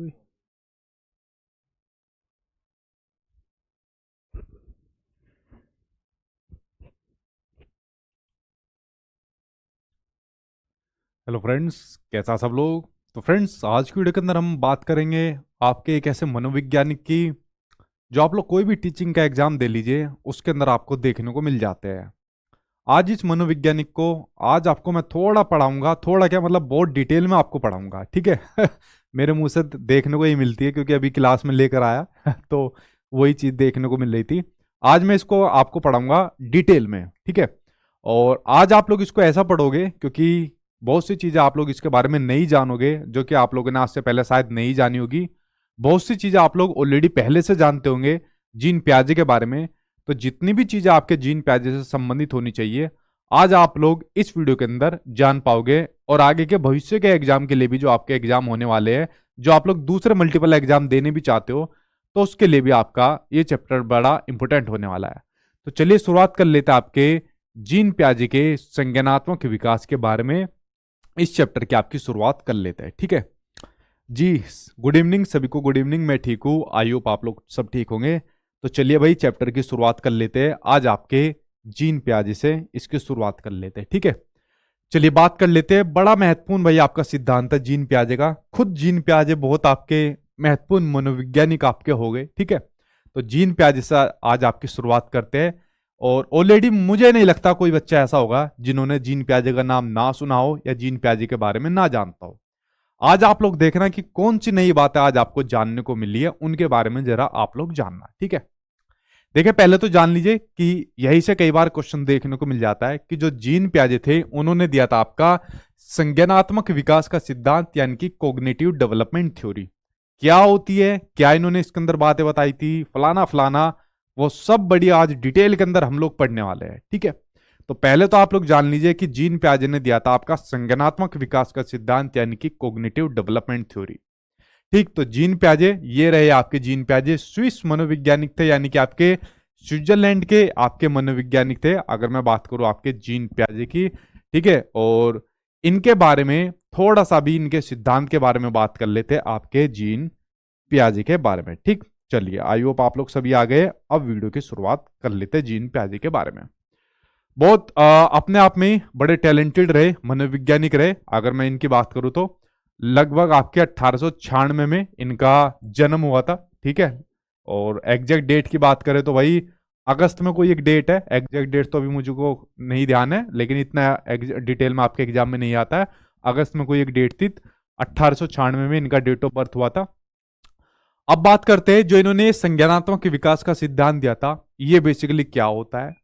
हुई। Hello friends, कैसा सब लोग। तो फ्रेंड्स, आज की वीडियो के अंदर हम बात करेंगे आपके एक ऐसे मनोवैज्ञानिक की जो आप लोग कोई भी टीचिंग का एग्जाम दे लीजिए उसके अंदर आपको देखने को मिल जाते हैं। आज इस मनोवैज्ञानिक को आज आपको मैं थोड़ा पढ़ाऊंगा, थोड़ा क्या मतलब बहुत डिटेल में आपको पढ़ाऊंगा, ठीक है। मेरे मुंह से देखने को ही मिलती है क्योंकि अभी क्लास में लेकर आया तो वही चीज देखने को मिल रही थी। आज मैं इसको आपको पढ़ाऊंगा डिटेल में, ठीक है। और आज आप लोग इसको ऐसा पढ़ोगे क्योंकि बहुत सी चीजें आप लोग इसके बारे में नहीं जानोगे जो कि आप लोगों ने आज से पहले शायद नहीं जानी होगी। बहुत सी चीजें आप लोग ऑलरेडी पहले से जानते होंगे जीन प्याजे के बारे में। तो जितनी भी चीजें आपके जीन प्याजे से संबंधित होनी चाहिए आज आप लोग इस वीडियो के अंदर जान पाओगे। और आगे के भविष्य के एग्जाम के लिए भी, जो आपके एग्जाम होने वाले हैं, जो आप लोग दूसरे मल्टीपल एग्जाम देने भी चाहते हो, तो उसके लिए भी आपका ये चैप्टर बड़ा इंपॉर्टेंट होने वाला है। तो चलिए शुरुआत कर लेते हैं आपके जीन प्याजे के संज्ञानात्मक विकास के बारे में। इस चैप्टर की आपकी शुरुआत कर लेते हैं, ठीक है जी। गुड इवनिंग सभी को, गुड इवनिंग। मैं ठीक हूँ, आई होप आप लोग सब ठीक होंगे। तो चलिए भाई चैप्टर की शुरुआत कर लेते हैं। आज आपके जीन प्याजे से इसकी शुरुआत कर लेते हैं, ठीक है। चलिए बात कर लेते हैं। बड़ा महत्वपूर्ण भाई आपका सिद्धांत है जीन प्याजे का। खुद जीन प्याजे बहुत आपके महत्वपूर्ण मनोवैज्ञानिक आपके हो गए, ठीक है। तो जीन प्याजे से आज आपकी शुरुआत करते हैं। और ऑलरेडी मुझे नहीं लगता कोई बच्चा ऐसा होगा जिन्होंने जीन प्याजे का नाम ना सुना हो या जीन प्याजे के बारे में ना जानता हो। आज आप लोग देखना कि कौन सी नई बातें आज आपको जानने को मिली है, उनके बारे में जरा आप लोग जानना, ठीक है। देखिए पहले तो जान लीजिए कि यही से कई बार क्वेश्चन देखने को मिल जाता है कि जो जीन प्याजे थे उन्होंने दिया था आपका संज्ञानात्मक विकास का सिद्धांत, यानी कि कॉग्निटिव डेवलपमेंट थ्योरी। क्या होती है, क्या इन्होंने इसके अंदर बातें बताई थी, फलाना फलाना, वो सब बड़ी आज डिटेल के अंदर हम लोग पढ़ने वाले हैं, ठीक है। तो पहले तो आप लोग जान लीजिए कि जीन प्याजे ने दिया था आपका संज्ञानात्मक विकास का सिद्धांत, यानी कि कॉग्निटिव डेवलपमेंट थ्योरी। ठीक, तो जीन प्याजे ये रहे आपके जीन प्याजे। स्विस मनोवैज्ञानिक थे, यानी कि आपके स्विट्जरलैंड के आपके मनोवैज्ञानिक थे, अगर मैं बात करूं आपके जीन प्याजे की, ठीक है। और इनके बारे में थोड़ा सा भी इनके सिद्धांत के बारे में बात कर लेते हैं आपके जीन प्याजे के बारे में, ठीक। चलिए आई होप आप लोग सभी आ गए। अब वीडियो की शुरुआत कर लेते हैं जीन प्याजे के बारे में। बहुत अपने आप में ही बड़े टैलेंटेड रहे मनोवैज्ञानिक रहे। अगर मैं इनकी बात करूं तो लगभग आपके 1896 में इनका जन्म हुआ था, ठीक है। और एग्जैक्ट डेट की बात करें तो भाई अगस्त में कोई एक डेट है, एग्जैक्ट डेट तो अभी मुझको नहीं ध्यान है, लेकिन इतना डिटेल में आपके एग्जाम में नहीं आता है। अगस्त में कोई एक डेट थी, 1896 में इनका डेट ऑफ बर्थ हुआ था। अब बात करते हैं जो इन्होंने संज्ञानात्मक विकास का सिद्धांत दिया था, ये बेसिकली क्या होता है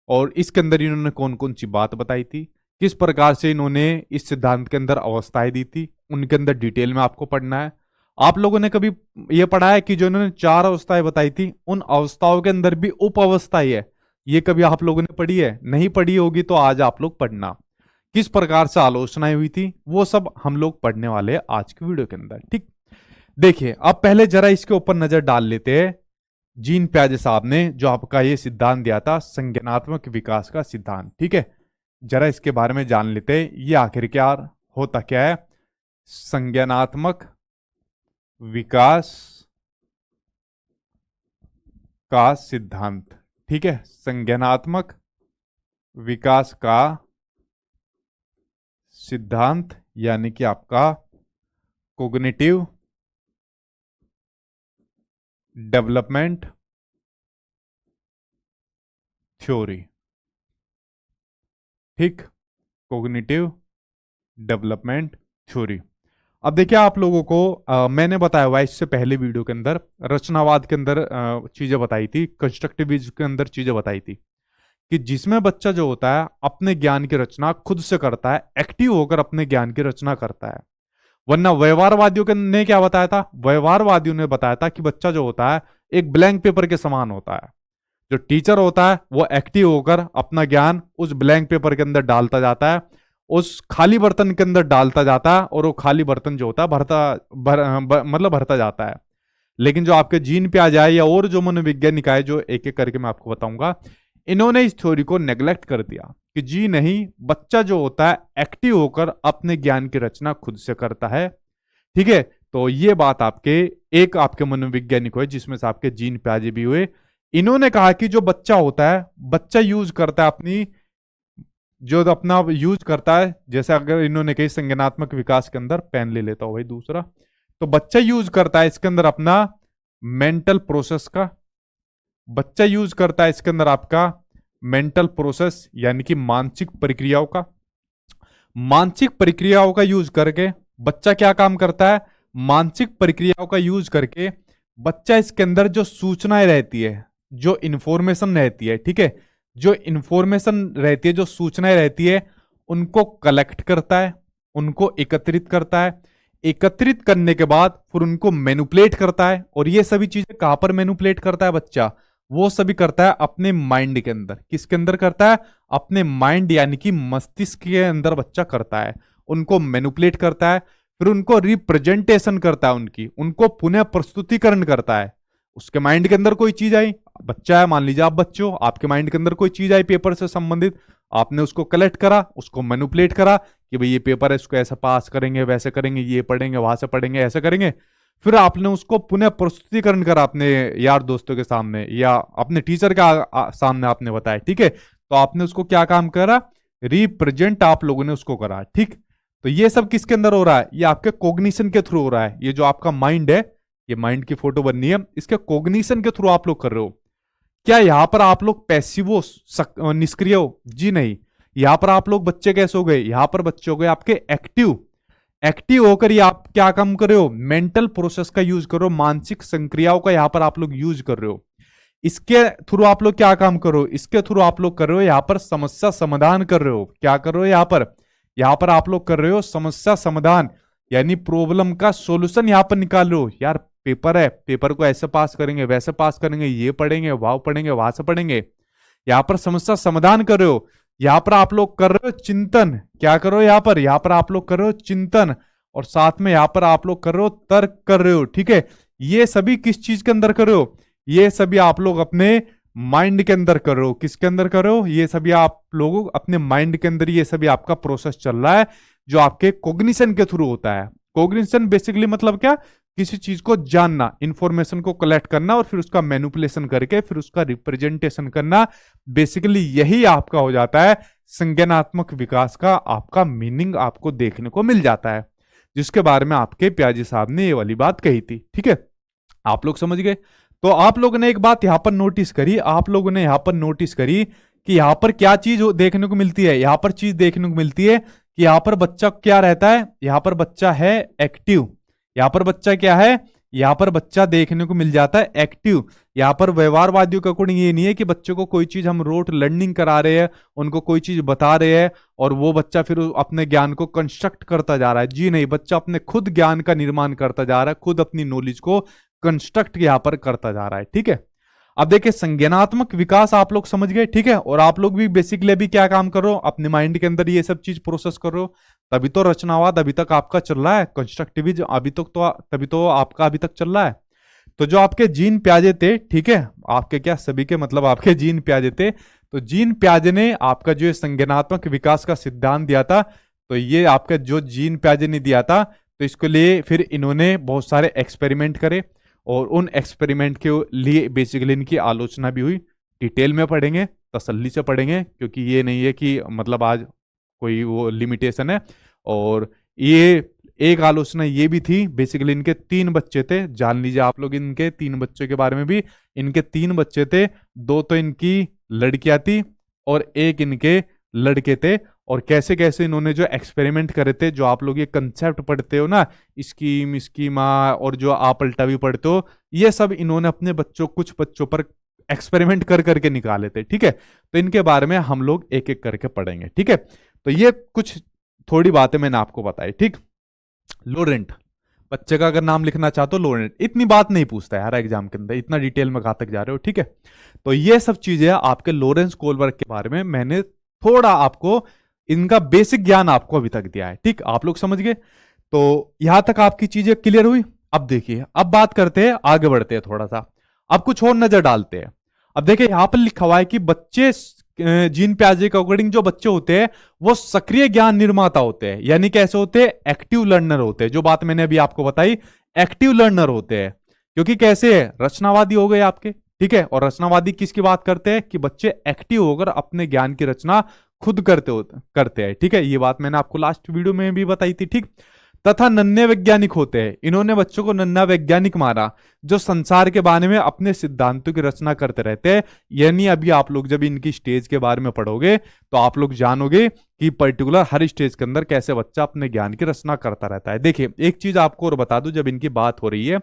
और इसके अंदर इन्होंने कौन कौन सी बात बताई थी, किस प्रकार से इन्होंने इस सिद्धांत के अंदर अवस्थाएं दी थी, उनके अंदर डिटेल में आपको पढ़ना है। आप लोगों ने कभी यह पढ़ा है कि जो इन्होंने 4 अवस्थाएं बताई थी उन अवस्थाओं के अंदर भी उप अवस्थाएं है? ये कभी आप लोगों ने पढ़ी है? नहीं पढ़ी होगी तो आज आप लोग पढ़ना। किस प्रकार से आलोचनाएं हुई थी वो सब हम लोग पढ़ने वाले हैं आज की वीडियो के अंदर, ठीक। देखिए अब पहले जरा इसके ऊपर नजर डाल लेते हैं। जीन प्याजे साहब ने जो आपका ये सिद्धांत दिया था संज्ञानात्मक विकास का सिद्धांत, ठीक है, जरा इसके बारे में जान लेते हैं। ये आखिरकार होता क्या है? संज्ञानात्मक विकास का सिद्धांत, ठीक है। संज्ञानात्मक विकास का सिद्धांत यानी कि आपका कोग्निटिव डेवलपमेंट थ्योरी, ठीक। Cognitive development theory. अब देखिए आप लोगों को मैंने बताया हुआ इससे पहले वीडियो के अंदर रचनावाद के अंदर चीजें बताई थी, कंस्ट्रक्टिविज्म के अंदर चीजें बताई थी कि जिसमें बच्चा जो होता है अपने ज्ञान की रचना खुद से करता है, एक्टिव होकर अपने ज्ञान की रचना करता है। वरना व्यवहारवादियों ने क्या बताया था? व्यवहारवादियों ने बताया था कि बच्चा जो होता है एक ब्लैंक पेपर के समान होता है। जो टीचर होता है वो एक्टिव होकर अपना ज्ञान उस ब्लैंक पेपर के अंदर डालता जाता है, उस खाली बर्तन के अंदर डालता जाता है, और वो खाली बर्तन जो होता है मतलब भरता जाता है। लेकिन जो आपके जीन पे आ जाए या और जो मनोवैज्ञानिक आए, जो एक एक करके मैं आपको बताऊंगा, इन्होंने इस थ्योरी को नेग्लेक्ट कर दिया कि जी नहीं, बच्चा जो होता है एक्टिव होकर अपने ज्ञान की रचना खुद से करता है, ठीक है। तो ये बात आपके एक आपके मनोवैज्ञानिक हुए जिसमें से आपके जीन पियाजे भी हुए। इन्होंने कहा कि जो बच्चा होता है, बच्चा यूज करता है अपनी, जो अपना यूज करता है, जैसे अगर इन्होंने कही संज्ञानात्मक विकास के अंदर, पेन ले लेता हूं भाई दूसरा, तो बच्चा यूज करता है इसके अंदर अपना मेंटल प्रोसेस का, बच्चा यूज करता है इसके अंदर आपका मेंटल प्रोसेस यानी कि मानसिक प्रक्रियाओं का, मानसिक प्रक्रियाओं का यूज करके बच्चा क्या काम करता है, मानसिक प्रक्रियाओं का यूज करके बच्चा इसके अंदर जो सूचनाएं रहती है, जो इंफॉर्मेशन रहती है, ठीक है, जो इंफॉर्मेशन रहती है, जो सूचनाएं रहती है, उनको कलेक्ट करता है, उनको एकत्रित करता है, एकत्रित करने के बाद फिर उनको मैनिपुलेट करता है। और ये सभी चीजें कहां पर मैनिपुलेट करता है बच्चा, वो सभी करता है अपने माइंड के अंदर। किसके अंदर करता है, अपने माइंड यानी कि मस्तिष्क के अंदर बच्चा करता है, उनको मैनिपुलेट करता है, फिर उनको रिप्रेजेंटेशन करता है, उनको पुनः प्रस्तुतिकरण करता है। उसके माइंड के अंदर कोई चीज आई, बच्चा है, मान लीजिए आप बच्चे हो, आपके माइंड के अंदर कोई चीज आई पेपर से संबंधित, आपने उसको कलेक्ट करा, उसको मैनिपुलेट करा कि भाई ये पेपर है, इसको ऐसा पास करेंगे, वैसे करेंगे, ये पढ़ेंगे, वहां से पढ़ेंगे, ऐसे करेंगे। फिर आपने उसको पुनः प्रस्तुतिकरण करा अपने यार दोस्तों के सामने या अपने टीचर के सामने आपने बताया, ठीक है, तो आपने उसको क्या काम करा, रिप्रेजेंट आप लोगों ने उसको करा, ठीक। तो ये सब किसके अंदर हो रहा है, ये आपके कॉग्निशन के थ्रू हो रहा है। ये जो आपका माइंड है, ये माइंड की फोटो बननी है, इसके कॉग्निशन के थ्रू आप लोग कर रहे हो। क्या यहां पर आप लोग पैसिव हो, निष्क्रिय हो? जी नहीं। यहां पर आप लोग बच्चे कैसे हो गए, यहां पर बच्चे हो गए आपके एक्टिव। एक्टिव होकर ये आप क्या काम कर रहे हो, मेंटल प्रोसेस का यूज कर रहे हो, मानसिक संक्रियाओं का यहां पर आप लोग यूज कर रहे हो। इसके थ्रू आप लोग क्या काम कर रहे हो, इसके थ्रू आप लोग कर रहे हो यहां पर समस्या समाधान कर रहे हो। क्या कर रहे हो यहां पर आप लोग कर रहे हो समस्या समाधान, यानी प्रॉब्लम का सॉल्यूशन यहां पर निकाल रहे हो। यार पेपर है, पेपर को ऐसे पास करेंगे, वैसे पास करेंगे, ये पढ़ेंगे, वहां पढ़ेंगे, वहां से पढ़ेंगे। यहां पर समस्या समाधान कर रहे हो। यहां पर आप लोग कर रहे हो चिंतन। क्या कर रहे हो यहां पर आप लोग कर रहे हो चिंतन, और साथ में यहां पर आप लोग कर रहे हो तर्क कर रहे हो, ठीक है। ये सभी किस चीज के अंदर कर रहे हो, ये सभी आप लोग अपने माइंड के अंदर कर रहे हो। किसके अंदर कर रहे हो, ये सभी आप लोग अपने माइंड के अंदर, ये सभी आपका प्रोसेस चल रहा है जो आपके कॉग्निशन के थ्रू होता है। कॉग्निशन बेसिकली मतलब क्या, किसी चीज को जानना, इंफॉर्मेशन को कलेक्ट करना और फिर उसका मैनिपुलेशन करके फिर उसका रिप्रेजेंटेशन करना। बेसिकली यही आपका हो जाता है संज्ञानात्मक विकास का आपका मीनिंग आपको देखने को मिल जाता है, जिसके बारे में आपके पियाजी साहब ने ये वाली बात कही थी, ठीक है। आप लोग समझ गए। तो आप लोगों ने एक बात यहां पर नोटिस करी, आप लोगों ने यहां पर नोटिस करी कि यहां पर क्या चीज देखने को मिलती है, यहां पर चीज देखने को मिलती है कि यहां पर बच्चा क्या रहता है, यहां पर बच्चा है एक्टिव। यहां पर बच्चा क्या है, यहां पर बच्चा देखने को मिल जाता है एक्टिव। यहां पर व्यवहारवादियों के अकॉर्डिंग ये नहीं है कि बच्चे को कोई चीज हम रोट लर्निंग करा रहे हैं, उनको कोई चीज बता रहे हैं और वो बच्चा फिर अपने ज्ञान को कंस्ट्रक्ट करता जा रहा है। जी नहीं, बच्चा अपने खुद ज्ञान का निर्माण करता जा रहा है, खुद अपनी नॉलेज को कंस्ट्रक्ट यहां पर करता जा रहा है, ठीक है। अब देखिए संज्ञानात्मक विकास आप लोग समझ गए, ठीक है। और आप लोग भी बेसिकली अभी क्या काम कर रहे हो, अपने माइंड के अंदर ये सब चीज प्रोसेस कर रहे हो। तभी तो रचनावाद अभी तक आपका चल रहा है, कंस्ट्रक्टिविज्म अभी तक तो तभी तो आपका अभी तक चल रहा है। तो जो आपके जीन पियाजे थे, ठीक है, आपके क्या सभी के मतलब आपके जीन पियाजे थे, तो जीन पियाजे ने आपका जो संज्ञानात्मक विकास का सिद्धांत दिया था, तो ये आपका जो जीन पियाजे ने दिया था, तो इसके लिए फिर इन्होंने बहुत सारे एक्सपेरिमेंट करे और उन एक्सपेरिमेंट के लिए बेसिकली इनकी आलोचना भी हुई। डिटेल में पढ़ेंगे, तसल्ली से पढ़ेंगे, क्योंकि ये नहीं है कि मतलब आज कोई वो लिमिटेशन है। और ये एक आलोचना ये भी थी, बेसिकली इनके 3 बच्चे थे, जान लीजिए आप लोग इनके 3 बच्चों के बारे में भी। इनके 3 बच्चे थे, 2 तो इनकी लड़कियां थी और 1 इनके लड़के थे। और कैसे कैसे इन्होंने जो एक्सपेरिमेंट करे थे, जो आप लोग ये कंसेप्ट पढ़ते हो ना, स्कीम स्कीमा और जो आप पलटा भी पढ़ते हो, ये सब इन्होंने अपने बच्चों, कुछ बच्चों पर एक्सपेरिमेंट कर करके निकाले थे, ठीक है। तो इनके बारे में हम लोग एक एक करके पढ़ेंगे, ठीक है। तो ये कुछ थोड़ी बातें मैंने आपको बताई, ठीक। लोरेंट, बच्चे का अगर नाम लिखना चाहते हो लोरेंट, इतनी बात नहीं पूछता है यार एग्जाम के अंदर, इतना डिटेल में कहां तक जा रहे हो, ठीक है। तो ये सब चीजें आपके लोरेंस कोलबर्ग के बारे में मैंने थोड़ा आपको इनका बेसिक ज्ञान आपको अभी तक दिया है, ठीक। आप लोग समझ गए। तो यहां तक आपकी चीजें क्लियर हुई। अब देखिए, अब बात करते हैं, आगे बढ़ते हैं थोड़ा सा, अब कुछ और नजर डालते हैं। अब देखिए यहां पर लिखा हुआ है कि बच्चे जीन पियाजे के अकॉर्डिंग जो बच्चे होते हैं वो सक्रिय ज्ञान निर्माता होते हैं, यानी कैसे होते हैं, एक्टिव लर्नर होते हैं। जो बात मैंने अभी आपको बताई, एक्टिव लर्नर होते हैं। क्योंकि कैसे है, रचनावादी हो गए आपके, ठीक है। और रचनावादी किसकी बात करते हैं कि बच्चे एक्टिव होकर अपने ज्ञान की रचना खुद करते हैं, ठीक है। ये बात मैंने आपको लास्ट वीडियो में भी बताई थी, ठीक। तथा नन्हे वैज्ञानिक होते हैं, इन्होंने बच्चों को नन्हा वैज्ञानिक माना, जो संसार के बारे में अपने सिद्धांतों की रचना करते रहते हैं। यानी अभी आप लोग जब इनकी स्टेज के बारे में पढ़ोगे तो आप लोग जानोगे कि पर्टिकुलर हर स्टेज के अंदर कैसे बच्चा अपने ज्ञान की रचना करता रहता है। देखिए एक चीज आपको और बता दूं, जब इनकी बात हो रही है,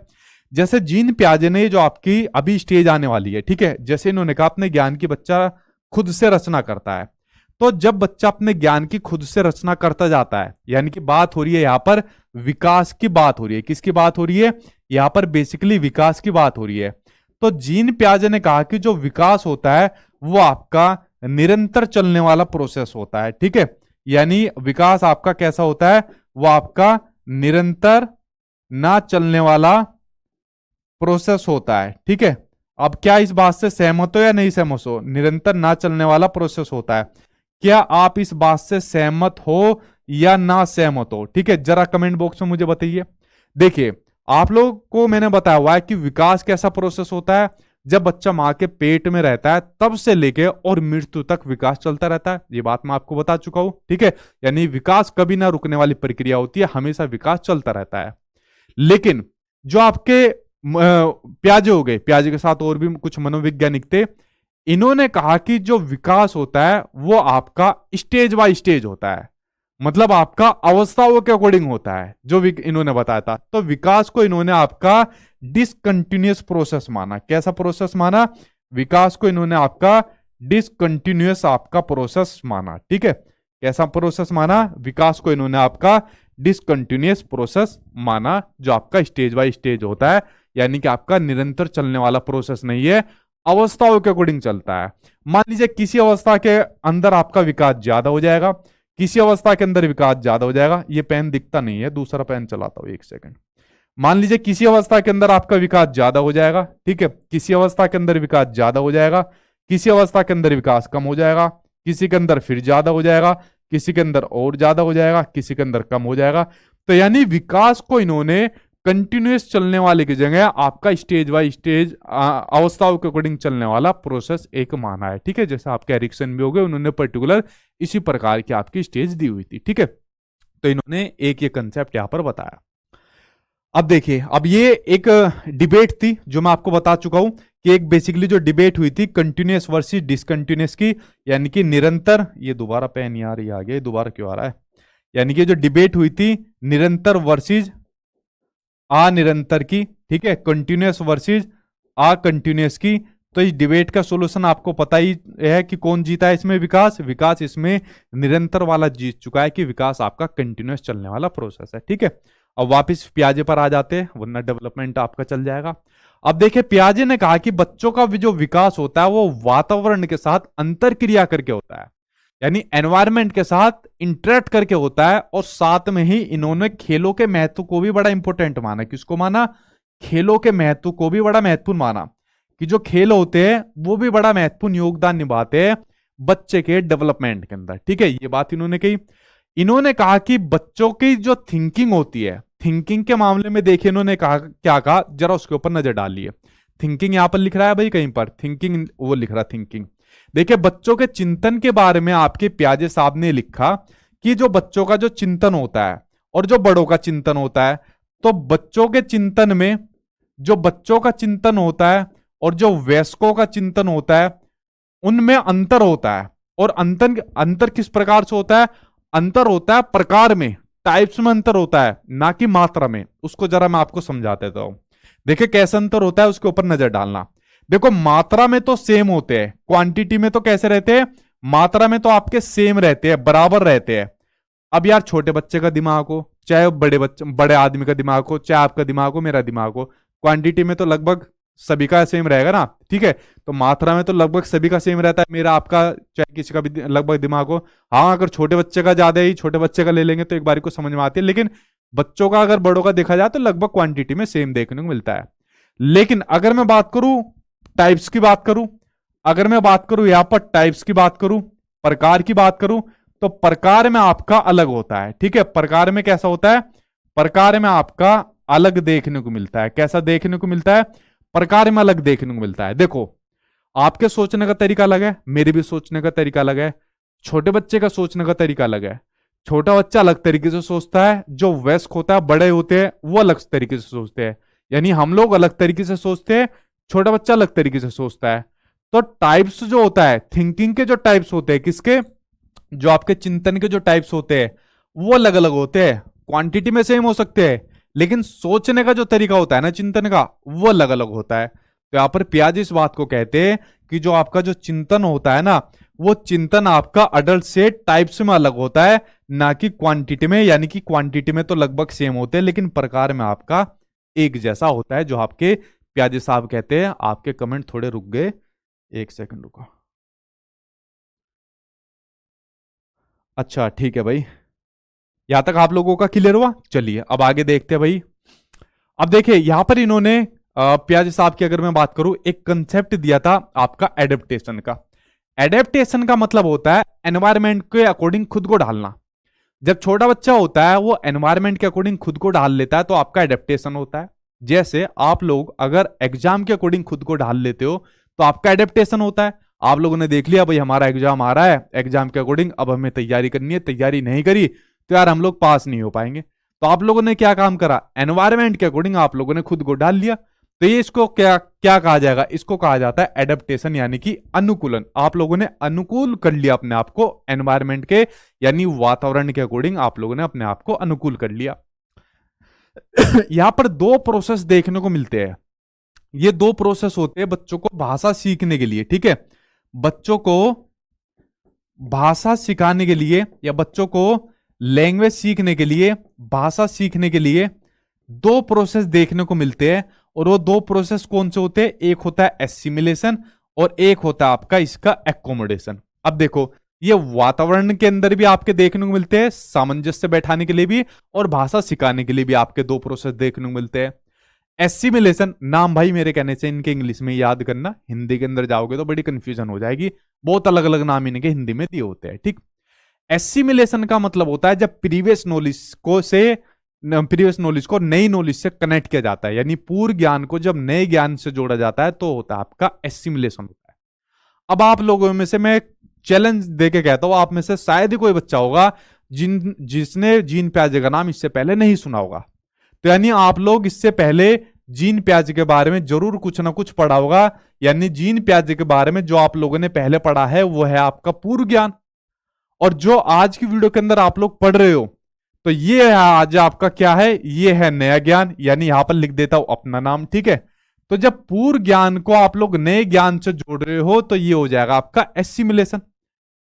जैसे जीन पियाजे ने जो आपकी अभी स्टेज आने वाली है, ठीक है, जैसे इन्होंने कहा अपने ज्ञान की बच्चा खुद से रचना करता है। तो जब बच्चा अपने ज्ञान की खुद से रचना करता जाता है, यानी कि बात हो रही है यहां पर विकास की बात हो रही है। किसकी बात हो रही है, यहां पर बेसिकली विकास की बात हो रही है। तो जीन पियाजे ने कहा कि जो विकास होता है वो आपका निरंतर चलने वाला प्रोसेस होता है, ठीक है। यानी विकास आपका कैसा होता है, वो आपका निरंतर ना चलने वाला प्रोसेस होता है, ठीक है। अब क्या इस बात से सहमत हो या नहीं सहमत हो, निरंतर ना चलने वाला प्रोसेस होता है। क्या आप इस बात से सहमत हो या ना सहमत हो, ठीक है, जरा कमेंट बॉक्स में मुझे बताइए। देखिए आप लोग को मैंने बताया हुआ है कि विकास कैसा प्रोसेस होता है, जब बच्चा मां के पेट में रहता है तब से लेके और मृत्यु तक विकास चलता रहता है। ये बात मैं आपको बता चुका हूं, ठीक है। यानी विकास कभी ना रुकने वाली प्रक्रिया होती है, हमेशा विकास चलता रहता है। लेकिन जो आपके प्याजे हो गए, प्याजे के साथ और भी कुछ मनोवैज्ञानिक थे, इन्होंने कहा कि जो विकास होता है वो आपका स्टेज बाय स्टेज होता है, मतलब आपका अवस्थाओं के अकॉर्डिंग होता है, जो इन्होंने बताया था। तो विकास को इन्होंने आपका डिसकंटिन्यूअस प्रोसेस माना। कैसा प्रोसेस माना, विकास को इन्होंने आपका डिसकंटिन्यूअस आपका प्रोसेस माना, ठीक है। कैसा प्रोसेस माना, विकास को इन्होंने आपका डिसकंटिन्यूअस प्रोसेस माना, जो आपका स्टेज बाय स्टेज होता है, यानी कि आपका निरंतर चलने वाला प्रोसेस नहीं है, अवस्थाओं के अकॉर्डिंग चलता है। मान लीजिए किसी अवस्था के अंदर आपका विकास ज्यादा हो जाएगा, किसी अवस्था के अंदर विकास ज्यादा हो जाएगा। ये पेन दिखता नहीं है, दूसरा पेन चलाता हूं, एक सेकंड। मान लीजिए किसी अवस्था के अंदर आपका विकास ज्यादा हो जाएगा, ठीक है, किसी अवस्था के अंदर विकास ज्यादा हो जाएगा, किसी अवस्था के अंदर विकास कम हो जाएगा, किसी के अंदर फिर ज्यादा हो जाएगा, किसी के अंदर और ज्यादा हो जाएगा, किसी के अंदर कम हो जाएगा। तो यानी विकास को इन्होंने कंटिन्यूस चलने वाले की जगह आपका स्टेज बाय स्टेज अवस्थाओं के अकॉर्डिंग चलने वाला प्रोसेस एक माना है, ठीक है। जैसे आपके एरिक्सन भी हो गए, उन्होंने पर्टिकुलर इसी प्रकार की आपकी स्टेज दी हुई थी, ठीक है। तो इन्होंने एक ये कंसेप्ट यहां पर बताया। अब देखिए, अब ये एक डिबेट थी जो मैं आपको बता चुका हूं कि एक बेसिकली जो डिबेट हुई थी कंटिन्यूस वर्सेस डिसकंटिन्यूस की, यानी कि निरंतर, ये दोबारा पेन यार ये आ गया, दोबारा क्यों आ रहा है, यानी कि जो डिबेट हुई थी निरंतर वर्सेस अनिरंतर की, ठीक है, कंटिन्यूस वर्सेस अकंटिन्यूस की। तो इस डिबेट का सॉल्यूशन आपको पता ही है कि कौन जीता है इसमें, विकास इसमें निरंतर वाला जीत चुका है कि विकास आपका कंटिन्यूस चलने वाला प्रोसेस है, ठीक है। अब वापस पियाजे पर आ जाते हैं, वरना डेवलपमेंट आपका चल जाएगा। अब देखिए पियाजे ने कहा कि बच्चों का जो विकास होता है वो वातावरण के साथ अंतर क्रिया करके होता है, यानी एनवायरनमेंट के साथ इंटरेक्ट करके होता है। और साथ में ही इन्होंने खेलों के महत्व को भी बड़ा इंपॉर्टेंट माना। किसको माना, खेलों के महत्व को भी बड़ा महत्वपूर्ण माना, कि जो खेल होते हैं वो भी बड़ा महत्वपूर्ण योगदान निभाते हैं बच्चे के डेवलपमेंट के अंदर, ठीक है। ये बात इन्होंने कही। इन्होंने कहा कि बच्चों की जो थिंकिंग होती है, थिंकिंग के मामले में देखिए इन्होंने कहा, क्या कहा, जरा उसके ऊपर नजर डालिए। थिंकिंग यहां पर लिख रहा है भाई, कहीं पर थिंकिंग वो लिख रहा थिंकिंग। देखिए बच्चों के चिंतन के बारे में आपके प्याजे साहब ने लिखा कि जो बच्चों का जो चिंतन होता है और जो बड़ों का चिंतन होता है, तो बच्चों के चिंतन में जो बच्चों का चिंतन होता है और जो वयस्कों का चिंतन होता है उनमें अंतर होता है। और अंतर किस प्रकार से होता है, अंतर होता है प्रकार में, टाइप्स में अंतर होता है, ना कि मात्रा में। उसको जरा मैं आपको समझा देता हूं। देखिए कैसे अंतर होता है उसके ऊपर नजर डालना। देखो मात्रा में तो सेम होते हैं, क्वांटिटी में तो कैसे रहते हैं, मात्रा में तो आपके सेम रहते हैं, बराबर रहते हैं। अब यार छोटे बच्चे का दिमाग हो चाहे बड़े आदमी का दिमाग हो, चाहे आपका दिमाग हो, मेरा दिमाग हो, क्वांटिटी में तो लगभग सभी का सेम रहेगा ना, ठीक है। तो मात्रा में तो लगभग सभी का सेम रहता है, मेरा आपका चाहे किसी का भी लगभग दिमाग हो। हाँ अगर छोटे बच्चे का ज्यादा ही छोटे बच्चे का ले लेंगे तो एक बारी को समझ में आती है, लेकिन बच्चों का अगर बड़ों का देखा जाए तो लगभग क्वांटिटी में सेम देखने को मिलता है। लेकिन अगर मैं बात करूं टाइप्स की बात करूं, अगर मैं बात करूं यहां पर टाइप्स की बात करूं, प्रकार की बात करूं, तो प्रकार में आपका अलग होता है। ठीक है, प्रकार में कैसा होता है, प्रकार में आपका अलग देखने को मिलता है। कैसा देखने को मिलता है, प्रकार में अलग देखने को मिलता है। देखो, आपके सोचने का तरीका अलग है, मेरे भी सोचने का तरीका अलग है, छोटे बच्चे का सोचने का तरीका अलग है। छोटा बच्चा अलग तरीके से सोचता है, जो वयस्क होता है, बड़े होते हैं, वो अलग तरीके से सोचते हैं। यानी हम लोग अलग तरीके से सोचते हैं, छोटा बच्चा अलग तरीके से सोचता है। तो टाइप्स जो होता है, थिंकिंग के जो टाइप्स होते हैं, किसके, जो आपके चिंतन के जो टाइप्स होते हैं, वो अलग अलग होते हैं। क्वांटिटी में सेम हो सकते हैं, लेकिन सोचने का जो तरीका होता है ना चिंतन का, वो अलग अलग होता है। तो यहां पर पियाजी इस बात को कहते हैं कि जो आपका जो चिंतन होता है ना, वो चिंतन आपका अडल्ट से टाइप्स में अलग होता है, ना कि क्वांटिटी में। यानी कि क्वांटिटी में तो लगभग सेम होते हैं, लेकिन प्रकार में आपका एक जैसा होता है, जो आपके पियाजी साहब कहते हैं। आपके कमेंट थोड़े रुक गए, एक सेकंड रुको। अच्छा ठीक है भाई, यहां तक आप लोगों का क्लियर हुआ। चलिए अब आगे देखते हैं भाई। अब देखिए यहां पर इन्होंने पियाजी साहब की अगर मैं बात करूं, एक कंसेप्ट दिया था आपका एडेप्टेशन का। एडेप्टेशन का मतलब होता है एनवायरमेंट के अकॉर्डिंग खुद को ढालना। जब छोटा बच्चा होता है वो एनवायरमेंट के अकॉर्डिंग खुद को ढाल लेता है, तो आपका एडेप्टेशन होता है। जैसे आप लोग अगर एग्जाम के अकॉर्डिंग खुद को ढाल लेते हो, तो आपका एडेप्टेशन होता है। आप लोगों ने देख लिया भाई हमारा एग्जाम आ रहा है, एग्जाम के अकॉर्डिंग अब हमें तैयारी करनी है, तैयारी नहीं करी तो यार हम लोग पास नहीं हो पाएंगे। तो आप लोगों ने क्या काम करा, एनवायरमेंट के अकॉर्डिंग आप लोगों ने खुद को डाल लिया। तो ये इसको क्या क्या कहा जाएगा, इसको कहा जाता है एडेप्टेशन, यानी कि अनुकूलन। आप लोगों ने अनुकूल कर लिया अपने आप को एनवायरमेंट के, यानी वातावरण के अकॉर्डिंग आप लोगों ने अपने आप को अनुकूल कर लिया। यहां पर दो प्रोसेस देखने को मिलते हैं। ये दो प्रोसेस होते हैं बच्चों को भाषा सीखने के लिए। ठीक है, बच्चों को भाषा सिखाने के लिए या बच्चों को लैंग्वेज सीखने के लिए, भाषा सीखने के लिए दो प्रोसेस देखने को मिलते हैं। और वो दो प्रोसेस कौन से होते हैं, एक होता है एसिमिलेशन और एक होता है आपका इसका एकोमोडेशन। अब देखो, ये वातावरण के अंदर भी आपके देखने को मिलते हैं, सामंजस्य बैठाने के लिए भी और भाषा सिखाने के लिए भी आपके दो प्रोसेस देखने को मिलते हैं। एसिमिलेशन नाम भाई मेरे कहने से इनके इंग्लिश में याद करना, हिंदी के अंदर जाओगे तो बड़ी कंफ्यूजन हो जाएगी, बहुत अलग अलग नाम इनके हिंदी में दिए होते हैं। ठीक, एसिमिलेशन का मतलब होता है जब प्रीवियस नॉलेज को नई नॉलेज से कनेक्ट किया जाता है, यानी पूर्व ज्ञान को जब नए ज्ञान से जोड़ा जाता है तो होता है आपका एसिमिलेशन होता है। अब आप लोगों में से मैं चैलेंज देके कहता हूं, आप में से शायद ही कोई बच्चा होगा जिसने जीन प्याजे का नाम इससे पहले नहीं सुना होगा। तो यानी आप लोग इससे पहले जीन प्याजे के बारे में जरूर कुछ ना कुछ पढ़ा होगा। यानी जीन प्याजे के बारे में जो आप लोगों ने पहले पढ़ा है वो है आपका पूर्व ज्ञान, और जो आज की वीडियो के अंदर आप लोग पढ़ रहे हो तो ये है आज आपका क्या है, ये है नया ज्ञान। यानी यहां पर लिख देता हूं अपना नाम। ठीक है, तो जब पूर्व ज्ञान को आप लोग नए ज्ञान से जोड़ रहे हो तो ये हो जाएगा आपका एसिमिलेशन।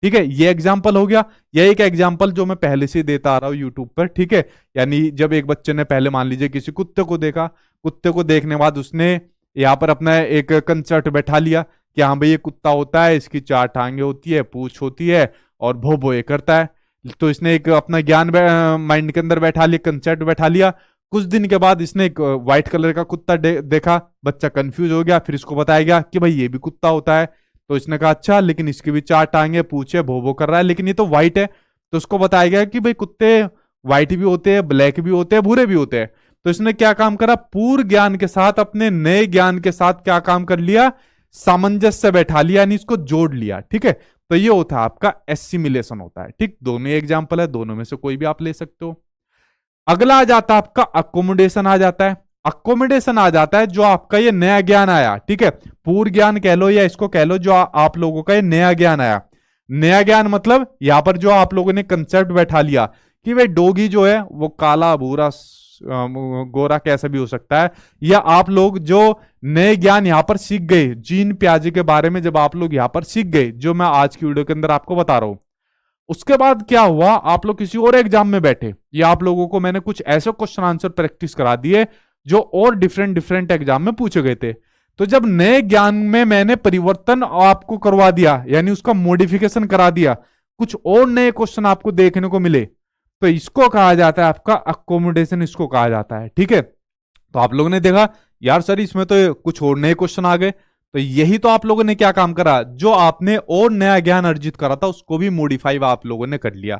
ठीक है, ये एग्जाम्पल हो गया। यह एक एग्जाम्पल जो मैं पहले से देता आ रहा हूं यूट्यूब पर। ठीक है, यानी जब एक बच्चे ने पहले मान लीजिए किसी कुत्ते को देखा, कुत्ते को देखने के बाद उसने यहां पर अपना एक कंसेप्ट बैठा लिया कि हाँ भाई ये कुत्ता होता है, इसकी चार टांगे होती है, पूंछ होती है और भो भो ये करता है। तो इसने एक अपना ज्ञान माइंड के अंदर बैठा लिया, कंसेप्ट बैठा लिया। कुछ दिन के बाद इसने एक व्हाइट कलर का कुत्ता देखा, बच्चा कंफ्यूज हो गया, फिर इसको बताया गया कि भाई ये भी कुत्ता होता है। तो इसने कहा अच्छा, लेकिन इसकी भी चार टांगे, पूछे, भो भो कर रहा है, लेकिन ये तो व्हाइट है। तो उसको बताया गया कि भाई कुत्ते व्हाइट भी होते हैं, ब्लैक भी होते हैं, भूरे भी होते हैं। तो इसने क्या काम करा, पूर्व ज्ञान के साथ अपने नए ज्ञान के साथ क्या काम कर लिया, सामंजस्य बैठा लिया, यानी इसको जोड़ लिया। ठीक है, तो ये होता है आपका एसिमिलेशन होता है। ठीक, दोनों एग्जाम्पल है, दोनों में से कोई भी आप ले सकते हो। अगला आ जाता है आपका अकोमोडेशन आ जाता है। अकोमोडेशन आ जाता है जो आपका ये नया ज्ञान आया। ठीक है, पूर्व ज्ञान कह लो या इसको कह लो, जो आप लोगों का ये नया ज्ञान आया। नया ज्ञान मतलब यहां पर जो आप लोगों ने कंसेप्ट बैठा लिया कि भाई डॉगी जो है वो काला, भूरा, गोरा कैसा भी हो सकता है, या आप लोग जो नए ज्ञान यहां पर सीख गए जीन प्याजे के बारे में, जब आप लोग यहां पर सीख गए, जो मैं आज की वीडियो के अंदर आपको बता रहा हूं, उसके बाद क्या हुआ, आप लोग किसी और एग्जाम में बैठे, या आप लोगों को मैंने कुछ ऐसे क्वेश्चन आंसर प्रैक्टिस करा दिए जो और डिफरेंट डिफरेंट एग्जाम में पूछे गए थे। तो जब नए ज्ञान में मैंने परिवर्तन आपको करवा दिया, यानी उसका मॉडिफिकेशन करा दिया, कुछ और नए क्वेश्चन आपको देखने को मिले, तो इसको कहा जाता है आपका अकोमोडेशन, इसको कहा जाता है। ठीक है, तो आप लोगों ने देखा यार सर इसमें तो कुछ और नए क्वेश्चन आ गए, तो यही तो आप लोगों ने क्या काम करा, जो आपने और नया ज्ञान अर्जित करा था उसको भी मॉडिफाई आप लोगों ने कर लिया।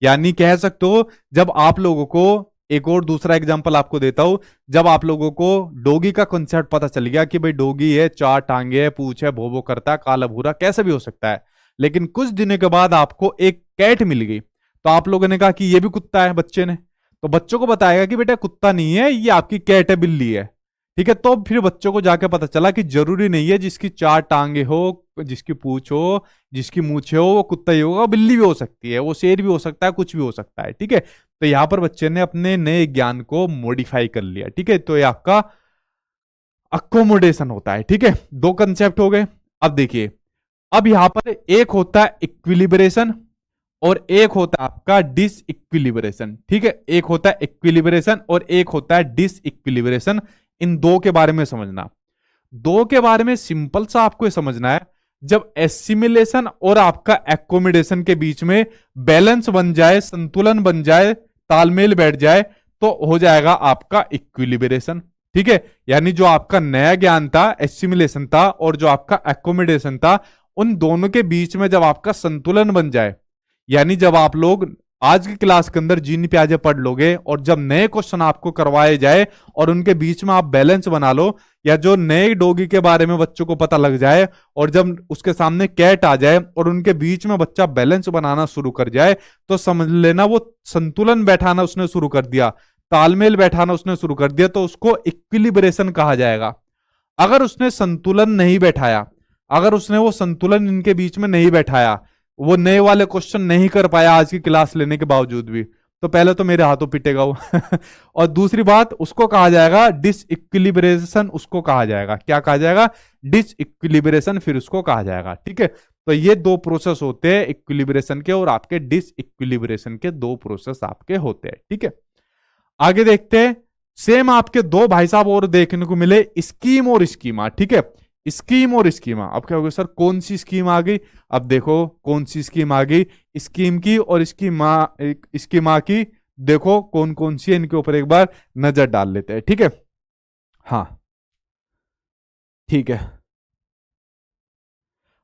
यानी कह सकते हो, जब आप लोगों को, एक और दूसरा एग्जांपल आपको देता हूं, जब आप लोगों को डोगी का कॉन्सेप्ट पता चल गया कि भाई डोगी है, चार टांगे है, पूंछ है, भोभो करता है, काला भूरा कैसे भी हो सकता है, लेकिन कुछ दिनों के बाद आपको एक कैट मिल गई, तो आप लोगों ने कहा कि ये भी कुत्ता है, बच्चे ने, तो बच्चों को बताएगा कि बेटा कुत्ता नहीं है, ये आपकी कैट है, बिल्ली है। ठीक है, तो फिर बच्चों को जाके पता चला कि जरूरी नहीं है जिसकी चार टांगे हो, जिसकी पूंछ हो, जिसकी मूछे हो, वो कुत्ता ही होगा, बिल्ली भी हो सकती है, वो शेर भी हो सकता है, कुछ भी हो सकता है। ठीक है, तो यहां पर बच्चे ने अपने नए ज्ञान को मॉडिफाई कर लिया। ठीक है, तो ये आपका अकोमोडेशन होता है। ठीक है, दो कंसेप्ट हो गए। अब देखिए, अब यहां पर एक होता है इक्विलिब्रेशन और एक होता है आपका डिस इक्विलिब्रेशन। ठीक है, एक होता है इक्विलिब्रेशन और एक होता है डिस इक्विलिब्रेशन। इन दो के बारे में समझना, दो के बारे में सिंपल सा आपको समझना है, जब एसिमिलेशन और आपका एकोमोडेशन के बीच में बैलेंस बन जाए, संतुलन बन जाए, तालमेल बैठ जाए, तो हो जाएगा आपका इक्विलिब्रेशन। ठीक है, यानी जो आपका नया ज्ञान था, एसिमिलेशन था, और जो आपका एकोमोडेशन था, उन दोनों के बीच में जब आपका संतुलन बन जाए, यानी जब आप लोग आज की क्लास के अंदर जीनी प्याजे पढ़ लोगे और जब नए क्वेश्चन आपको करवाए जाए और उनके बीच में आप बैलेंस बना लो, या जो नए डॉगी के बारे में बच्चों को पता लग जाए और जब उसके सामने कैट आ जाए और उनके बीच में बच्चा बैलेंस बनाना शुरू कर जाए, तो समझ लेना वो संतुलन बैठाना उसने शुरू कर दिया, तालमेल बैठाना उसने शुरू कर दिया, तो उसको इक्विलिब्रेशन कहा जाएगा। अगर उसने संतुलन नहीं बैठाया, अगर उसने वो संतुलन इनके बीच में नहीं बैठाया, वो नए वाले क्वेश्चन नहीं कर पाया आज की क्लास लेने के बावजूद भी, तो पहले तो मेरे हाथों पिटेगा वो और दूसरी बात, उसको कहा जाएगा डिस इक्विलिब्रेशन, उसको कहा जाएगा, क्या कहा जाएगा, डिस इक्विलिब्रेशन, फिर उसको कहा जाएगा। ठीक है, तो ये दो प्रोसेस होते हैं इक्विलिब्रेशन के और आपके डिस इक्विलिब्रेशन के, दो प्रोसेस आपके होते हैं। ठीक है, आगे देखते हैं। सेम आपके दो भाई साहब और देखने को मिले, स्कीम और स्कीमा। ठीक है, स्कीम और स्कीमा। अब क्या होगा सर, कौन सी स्कीम आ गई, अब देखो कौन सी स्कीम आ गई, स्कीम की और स्कीमा की, देखो कौन कौन सी है, इनके ऊपर एक बार नजर डाल लेते हैं। ठीक है, हाँ ठीक है,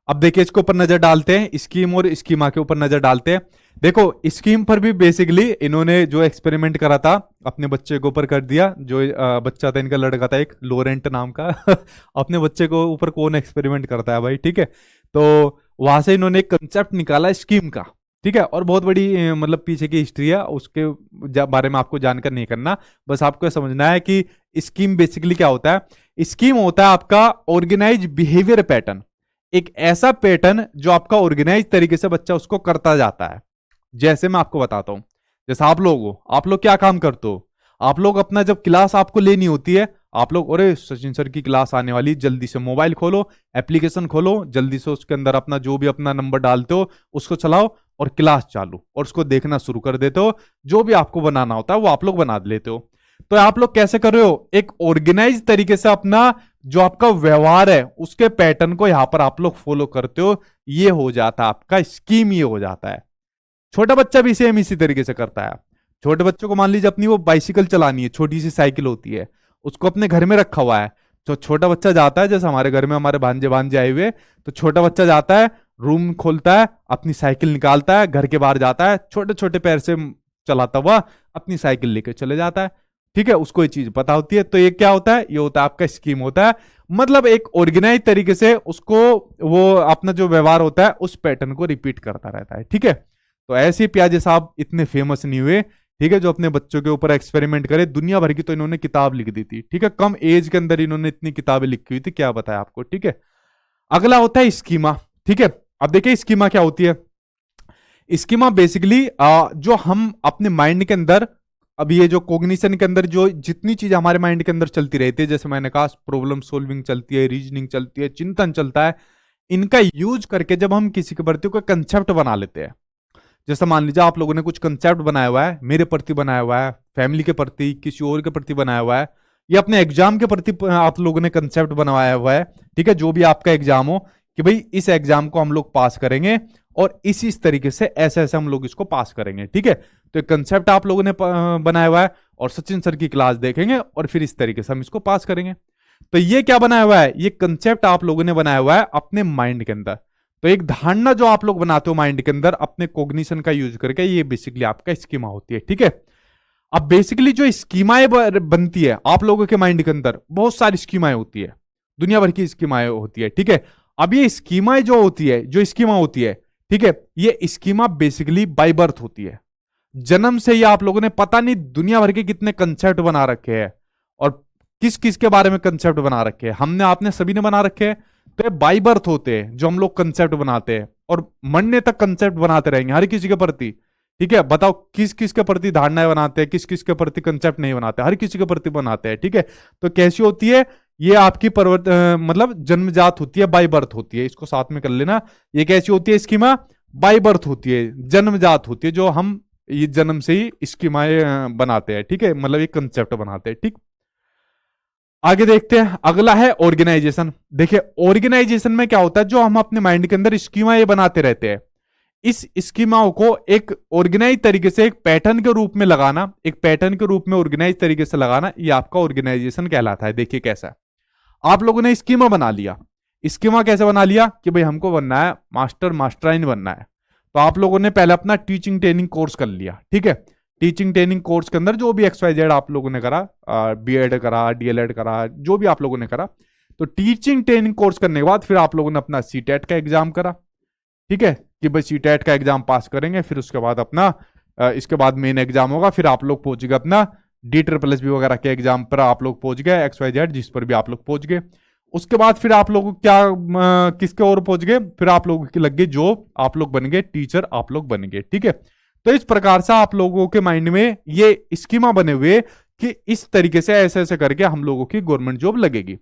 अब देखिए इसके ऊपर नजर डालते हैं, स्कीम और स्कीमा के ऊपर नजर डालते हैं। देखो स्कीम पर भी बेसिकली इन्होंने जो एक्सपेरिमेंट करा था अपने बच्चे के ऊपर कर दिया, जो बच्चा था इनका, लड़का था एक लोरेंट नाम का अपने बच्चे को ऊपर कौन एक्सपेरिमेंट करता है भाई। ठीक है, तो वहां से इन्होंने एक कंसेप्ट निकाला स्कीम का। ठीक है, और बहुत बड़ी मतलब पीछे की हिस्ट्री है, उसके बारे में आपको जानकर नहीं करना, बस आपको समझना है कि स्कीम बेसिकली क्या होता है। स्कीम होता है आपका ऑर्गेनाइज बिहेवियर पैटर्न, एक ऐसा पैटर्न जो आपका ऑर्गेनाइज तरीके से बच्चा उसको करता जाता है। जैसे मैं आपको बताता हूं, जैसे आप लोग हो, आप लोग क्या काम करते हो, आप लोग अपना जब क्लास आपको लेनी होती है, आप लोग अरे सचिन सर की क्लास आने वाली, जल्दी से मोबाइल खोलो, एप्लीकेशन खोलो, जल्दी से उसके अंदर अपना जो भी अपना नंबर डालते हो उसको चलाओ और क्लास चालू, और उसको देखना शुरू कर देते हो, जो भी आपको बनाना होता है वो आप लोग बना लेते हो। तो आप लोग कैसे कर रहे हो, एक ऑर्गेनाइज तरीके से अपना जो आपका व्यवहार है उसके पैटर्न को यहां पर आप लोग फॉलो करते हो, ये हो जाता है आपका स्कीम, ये हो जाता है। छोटा बच्चा भी सेम इसी तरीके से करता है। छोटे बच्चों को मान लीजिए अपनी वो बाइसिकल चलानी है, छोटी सी साइकिल होती है, उसको अपने घर में रखा हुआ है, तो छोटा बच्चा जाता है, जैसे हमारे घर में हमारे भांजे भांजे आए हुए, तो छोटा बच्चा जाता है, रूम खोलता है, अपनी साइकिल निकालता है, घर के बाहर जाता है, छोटे छोटे पैर से चलाता हुआ अपनी साइकिल लेकर चले जाता है। ठीक है, उसको ये चीज पता होती है। तो ये क्या होता है, ये होता है आपका स्कीम होता है, मतलब एक ऑर्गेनाइज तरीके से उसको वो अपना जो व्यवहार होता है उस पैटर्न को रिपीट करता रहता है। ठीक है, तो ऐसे ही प्याजे साहब इतने फेमस नहीं हुए, ठीक है, जो अपने बच्चों के ऊपर एक्सपेरिमेंट करे, दुनिया भर की तो इन्होंने किताब लिख दी थी। ठीक है, कम एज के अंदर इन्होंने इतनी किताबें लिखी हुई थी, क्या बताया आपको। ठीक है, अगला होता है स्कीमा। ठीक है, अब देखिए स्कीमा क्या होती है। स्कीमा बेसिकली जो हम अपने माइंड के अंदर, अब ये जो कॉग्निशन के अंदर जो जितनी चीज हमारे माइंड के अंदर चलती रहती है, जैसे मैंने कहा प्रॉब्लम सॉल्विंग चलती है, रीजनिंग चलती है, चिंतन चलता है, इनका यूज करके जब हम किसी के प्रति कोई कंसेप्ट बना लेते हैं, जैसे मान लीजिए आप लोगों ने कुछ कंसेप्ट बनाया हुआ है, मेरे प्रति बनाया हुआ है, फैमिली के प्रति, किसी और के प्रति बनाया हुआ है, या अपने एग्जाम के प्रति आप लोगों ने कंसेप्ट बनाया हुआ है। ठीक है, जो भी आपका एग्जाम हो, कि भाई इस एग्जाम को हम लोग पास करेंगे और इस तरीके से ऐसे ऐसे हम लोग इसको पास करेंगे। ठीक है, तो एक कंसेप्ट आप लोगों ने बनाया हुआ है और सचिन सर की क्लास देखेंगे और फिर इस तरीके से हम इसको पास करेंगे। तो ये क्या बनाया हुआ है, ये कंसेप्ट आप लोगों ने बनाया हुआ है अपने माइंड के अंदर। तो एक धारणा जो आप लोग बनाते हो माइंड के अंदर अपने कॉग्निशन का यूज करके, ये बेसिकली आपका स्कीमा होती है, ठीक है। अब बेसिकली जो स्कीमाएं बनती है आप लोगों के माइंड के अंदर, बहुत सारी स्कीमाएं होती है, दुनिया भर की स्कीमाएं होती है, ठीक है। अब ये स्कीमाएं जो होती है, जो स्कीमा होती है, ठीक है, ये स्कीमा बेसिकली बाय बर्थ होती है। जन्म से ही आप लोगों ने पता नहीं दुनिया भर के कितने कंसेप्ट बना रखे हैं, और किस किस के बारे में कंसेप्ट बना रखे हैं, हमने आपने सभी ने बना रखे हैं। तो ये बाय बर्थ होते हैं जो हम लोग कंसेप्ट बनाते हैं, और मरने तक कंसेप्ट बनाते रहेंगे हर किसी के प्रति, ठीक है। बताओ किस किस के प्रति धारणाएं बनाते हैं, किस किस के प्रति कंसेप्ट नहीं बनाते, हर किसी के प्रति बनाते हैं, ठीक है। तो कैसी होती है ये आपकी मतलब जन्मजात होती है, बाय बर्थ होती है, इसको साथ में कर लेना। ये कैसी होती है स्कीमा, बाय बर्थ होती है, जन्मजात होती है, जो हम ये जन्म से ही स्कीमाएं बनाते हैं, ठीक है, मतलब एक कंसेप्ट बनाते हैं, ठीक। आगे देखते हैं, अगला है ऑर्गेनाइजेशन। देखिए ऑर्गेनाइजेशन में क्या होता है, जो हम अपने माइंड के अंदर स्कीमा ये बनाते रहते हैं, इस स्कीमाओं को एक ऑर्गेनाइज तरीके से, एक पैटर्न के रूप में लगाना, एक पैटर्न के रूप में ऑर्गेनाइज तरीके से लगाना, ये आपका ऑर्गेनाइजेशन कहलाता है। देखिए कैसा है, आप लोगों ने स्कीमा बना लिया। स्कीमा कैसे बना लिया कि भाई हमको बनना है मास्टर, मास्टराइन बनना है। तो आप लोगों ने पहले अपना टीचिंग ट्रेनिंग कोर्स कर लिया, ठीक है। टीचिंग ट्रेनिंग कोर्स के अंदर जो भी XYZ आप लोगों ने करा, बीएड करा, डीएलएड करा, जो भी आप लोगों ने करा, तो टीचिंग ट्रेनिंग कोर्स करने के बाद फिर आप लोगों ने अपना सीटेट का एग्जाम करा, ठीक है, कि भाई सीटेट का एग्जाम पास करेंगे, फिर उसके बाद अपना इसके बाद मेन एग्जाम होगा, फिर आप लोग पहुंच गए अपना DSSB वगैरह के एग्जाम पर आप लोग पहुंच गए, XYZ जिस पर भी आप लोग पहुंच गए। उसके बाद फिर आप लोग क्या किसके ओर पहुंच गए, फिर आप लोगों की लग गई जॉब, आप लोग बन गए टीचर, आप लोग बन गए, ठीक है। तो इस प्रकार से आप लोगों के माइंड में ये स्कीमा बने हुए कि इस तरीके से ऐसे ऐसे करके हम लोगों की गवर्नमेंट जॉब लगेगी।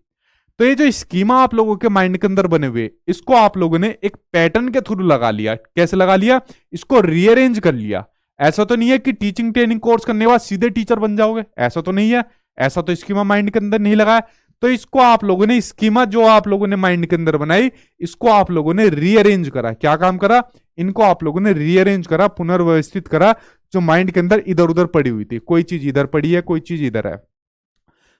तो ये जो स्कीमा आप लोगों के माइंड के अंदर बने हुए, इसको आप लोगों ने एक पैटर्न के थ्रू लगा लिया। कैसे लगा लिया, इसको रीअरेंज कर लिया। ऐसा तो नहीं है कि टीचिंग ट्रेनिंग कोर्स करने के बाद सीधे टीचर बन जाओगे, ऐसा तो नहीं है, ऐसा तो स्कीमा माइंड के अंदर नहीं लगा है। तो इसको आप लोगों ने, स्कीमा जो आप लोगों ने माइंड के अंदर बनाई, इसको आप लोगों ने रीअरेंज करा। क्या काम करा, इनको आप लोगों ने रीअरेंज करा, पुनर्व्यवस्थित करा, जो माइंड के अंदर इधर उधर पड़ी हुई थी। कोई चीज इधर पड़ी है, कोई चीज इधर है।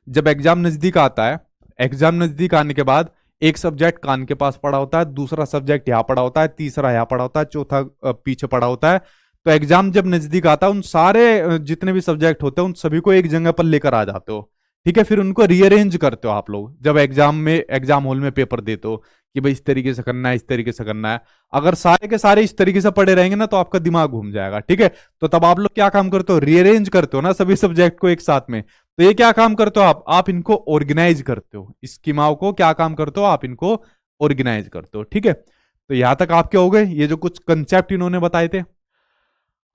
जब एग्जाम नजदीक आता है, एग्जाम नजदीक आने के बाद एक सब्जेक्ट कान के पास पड़ा होता है, दूसरा सब्जेक्ट यहां पड़ा होता है, तीसरा यहां पड़ा होता है, चौथा पीछे पड़ा होता है। तो एग्जाम जब नजदीक आता है, उन सारे जितने भी सब्जेक्ट होते हैं उन सभी को एक जगह पर लेकर आ जाते हो, ठीक है। फिर उनको रीअरेंज करते हो आप लोग, जब एग्जाम हॉल में पेपर देते हो कि भाई इस तरीके से करना है, इस तरीके से करना है। अगर सारे के सारे इस तरीके से पढ़े रहेंगे ना तो आपका दिमाग घूम जाएगा, ठीक है। तो तब आप लोग क्या काम करते हो, रीअरेंज करते हो ना सभी सब्जेक्ट को एक साथ में। तो ये क्या काम करते हो आप इनको ऑर्गेनाइज करते हो, स्कीमाओं को क्या काम करते हो, आप इनको ऑर्गेनाइज करते हो, ठीक है। तो यहां तक आपके हो गए ये जो कुछ कंसेप्ट इन्होंने बताए थे।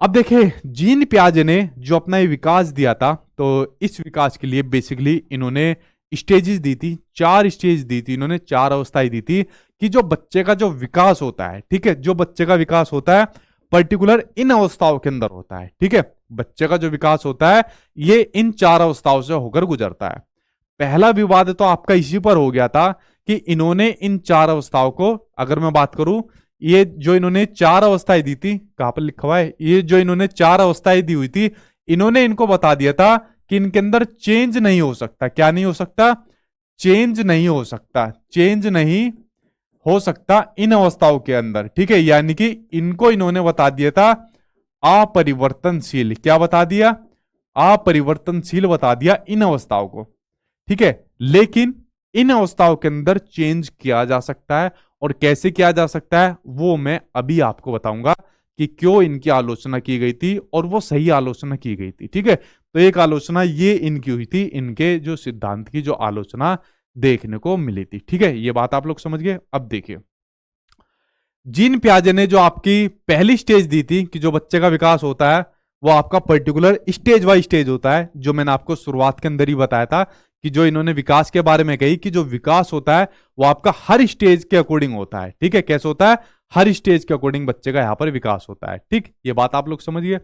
अब देखिए जीन पियाजे ने जो अपना ये विकास दिया था, तो इस विकास के लिए बेसिकली इन्होंने स्टेजेस दी थी, 4 स्टेज दी थी इन्होंने, 4 अवस्थाएं दी थी कि जो बच्चे का जो विकास होता है, ठीक है, जो बच्चे का विकास होता है पर्टिकुलर इन अवस्थाओं के अंदर होता है, ठीक है। बच्चे का जो विकास होता है ये इन 4 अवस्थाओं से होकर गुजरता है। पहला विवाद तो आपका इसी पर हो गया था कि इन्होंने इन 4 अवस्थाओं को, अगर मैं बात करूं, ये जो इन्होंने 4 अवस्थाएं दी थी, कहां पर लिखा हुआ है, ये जो इन्होंने 4 अवस्थाएं दी हुई थी, इन्होंने इनको बता दिया था कि इनके अंदर चेंज नहीं हो सकता। क्या नहीं हो सकता, चेंज नहीं हो सकता, चेंज नहीं हो सकता इन अवस्थाओं के अंदर, ठीक है। यानी कि इनको इन्होंने बता दिया था अपरिवर्तनशील। क्या बता दिया, अपरिवर्तनशील बता दिया इन अवस्थाओं को, ठीक है। लेकिन इन अवस्थाओं के अंदर चेंज किया जा सकता है, और कैसे किया जा सकता है वो मैं अभी आपको बताऊंगा कि क्यों इनकी आलोचना की गई थी, और वो सही आलोचना की गई थी, ठीक है। तो एक आलोचना ये इनकी हुई थी, इनके जो सिद्धांत की जो आलोचना देखने को मिली थी, ठीक है। ये बात आप लोग समझ गए। अब देखिए जीन पियाजे ने जो आपकी पहली स्टेज दी थी कि जो बच्चे का विकास होता है वो आपका पर्टिकुलर स्टेज वाइज स्टेज होता है, जो मैंने आपको शुरुआत के अंदर ही बताया था कि जो इन्होंने विकास के बारे में कही कि जो विकास होता है वो आपका हर स्टेज के अकॉर्डिंग होता है, ठीक है। कैसे होता है, हर स्टेज के अकॉर्डिंग बच्चे का यहां पर विकास होता है, ठीक। ये बात आप लोग समझिए।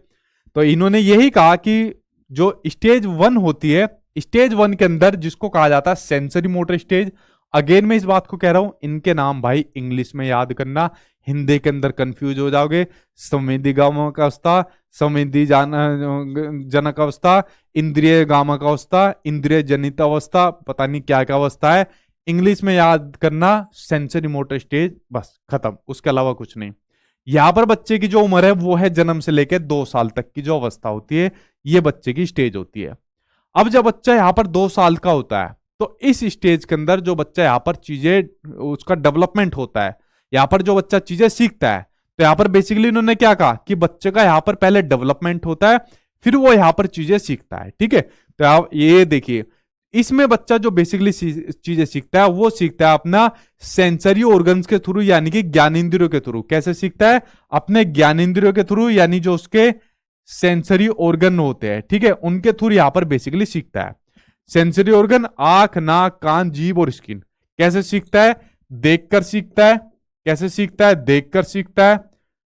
तो इन्होंने यही कहा कि जो स्टेज 1 होती है, स्टेज 1 के अंदर जिसको कहा जाता है सेंसरी मोटर स्टेज, अगेन मैं इस बात को कह रहा हूं, इनके नाम भाई इंग्लिश में याद करना, हिंदी के अंदर कंफ्यूज हो जाओगे। संवेदीगामक अवस्था, संवेदी जनक अवस्था, इंद्रिय गामक अवस्था, इंद्रिय जनित अवस्था, पता नहीं क्या क्या अवस्था है। इंग्लिश में याद करना सेंसरी मोटर स्टेज, बस खत्म, उसके अलावा कुछ नहीं। यहां पर बच्चे की जो उम्र है वो है जन्म से लेकर 2 साल तक की जो अवस्था होती है, ये बच्चे की स्टेज होती है। अब जब बच्चा यहां पर 2 साल का होता है तो इस स्टेज के अंदर जो बच्चा यहां पर चीजें उसका डेवलपमेंट होता है, यहां पर जो बच्चा चीजें सीखता है, तो यहां पर बेसिकली इन्होंने क्या कहा कि बच्चे का यहां पर पहले डेवलपमेंट होता है, फिर वो यहां पर चीजें सीखता है। ठीक है, तो आप ये देखिए, इसमें बच्चा जो बेसिकली चीजें सीखता है वो सीखता है अपना सेंसरी ऑर्गन्स के थ्रू, यानी कि ज्ञानेंद्रियों के थ्रू। कैसे सीखता है? अपने ज्ञानेंद्रियों के थ्रू, यानी जो उसके सेंसरी ऑर्गन होते हैं, ठीक है, उनके थ्रू यहां पर बेसिकली सीखता है। सेंसरी ऑर्गन आंख, नाक, कान, जीभ और स्किन। कैसे सीखता है? देखकर सीखता है। कैसे सीखता है? देखकर सीखता है।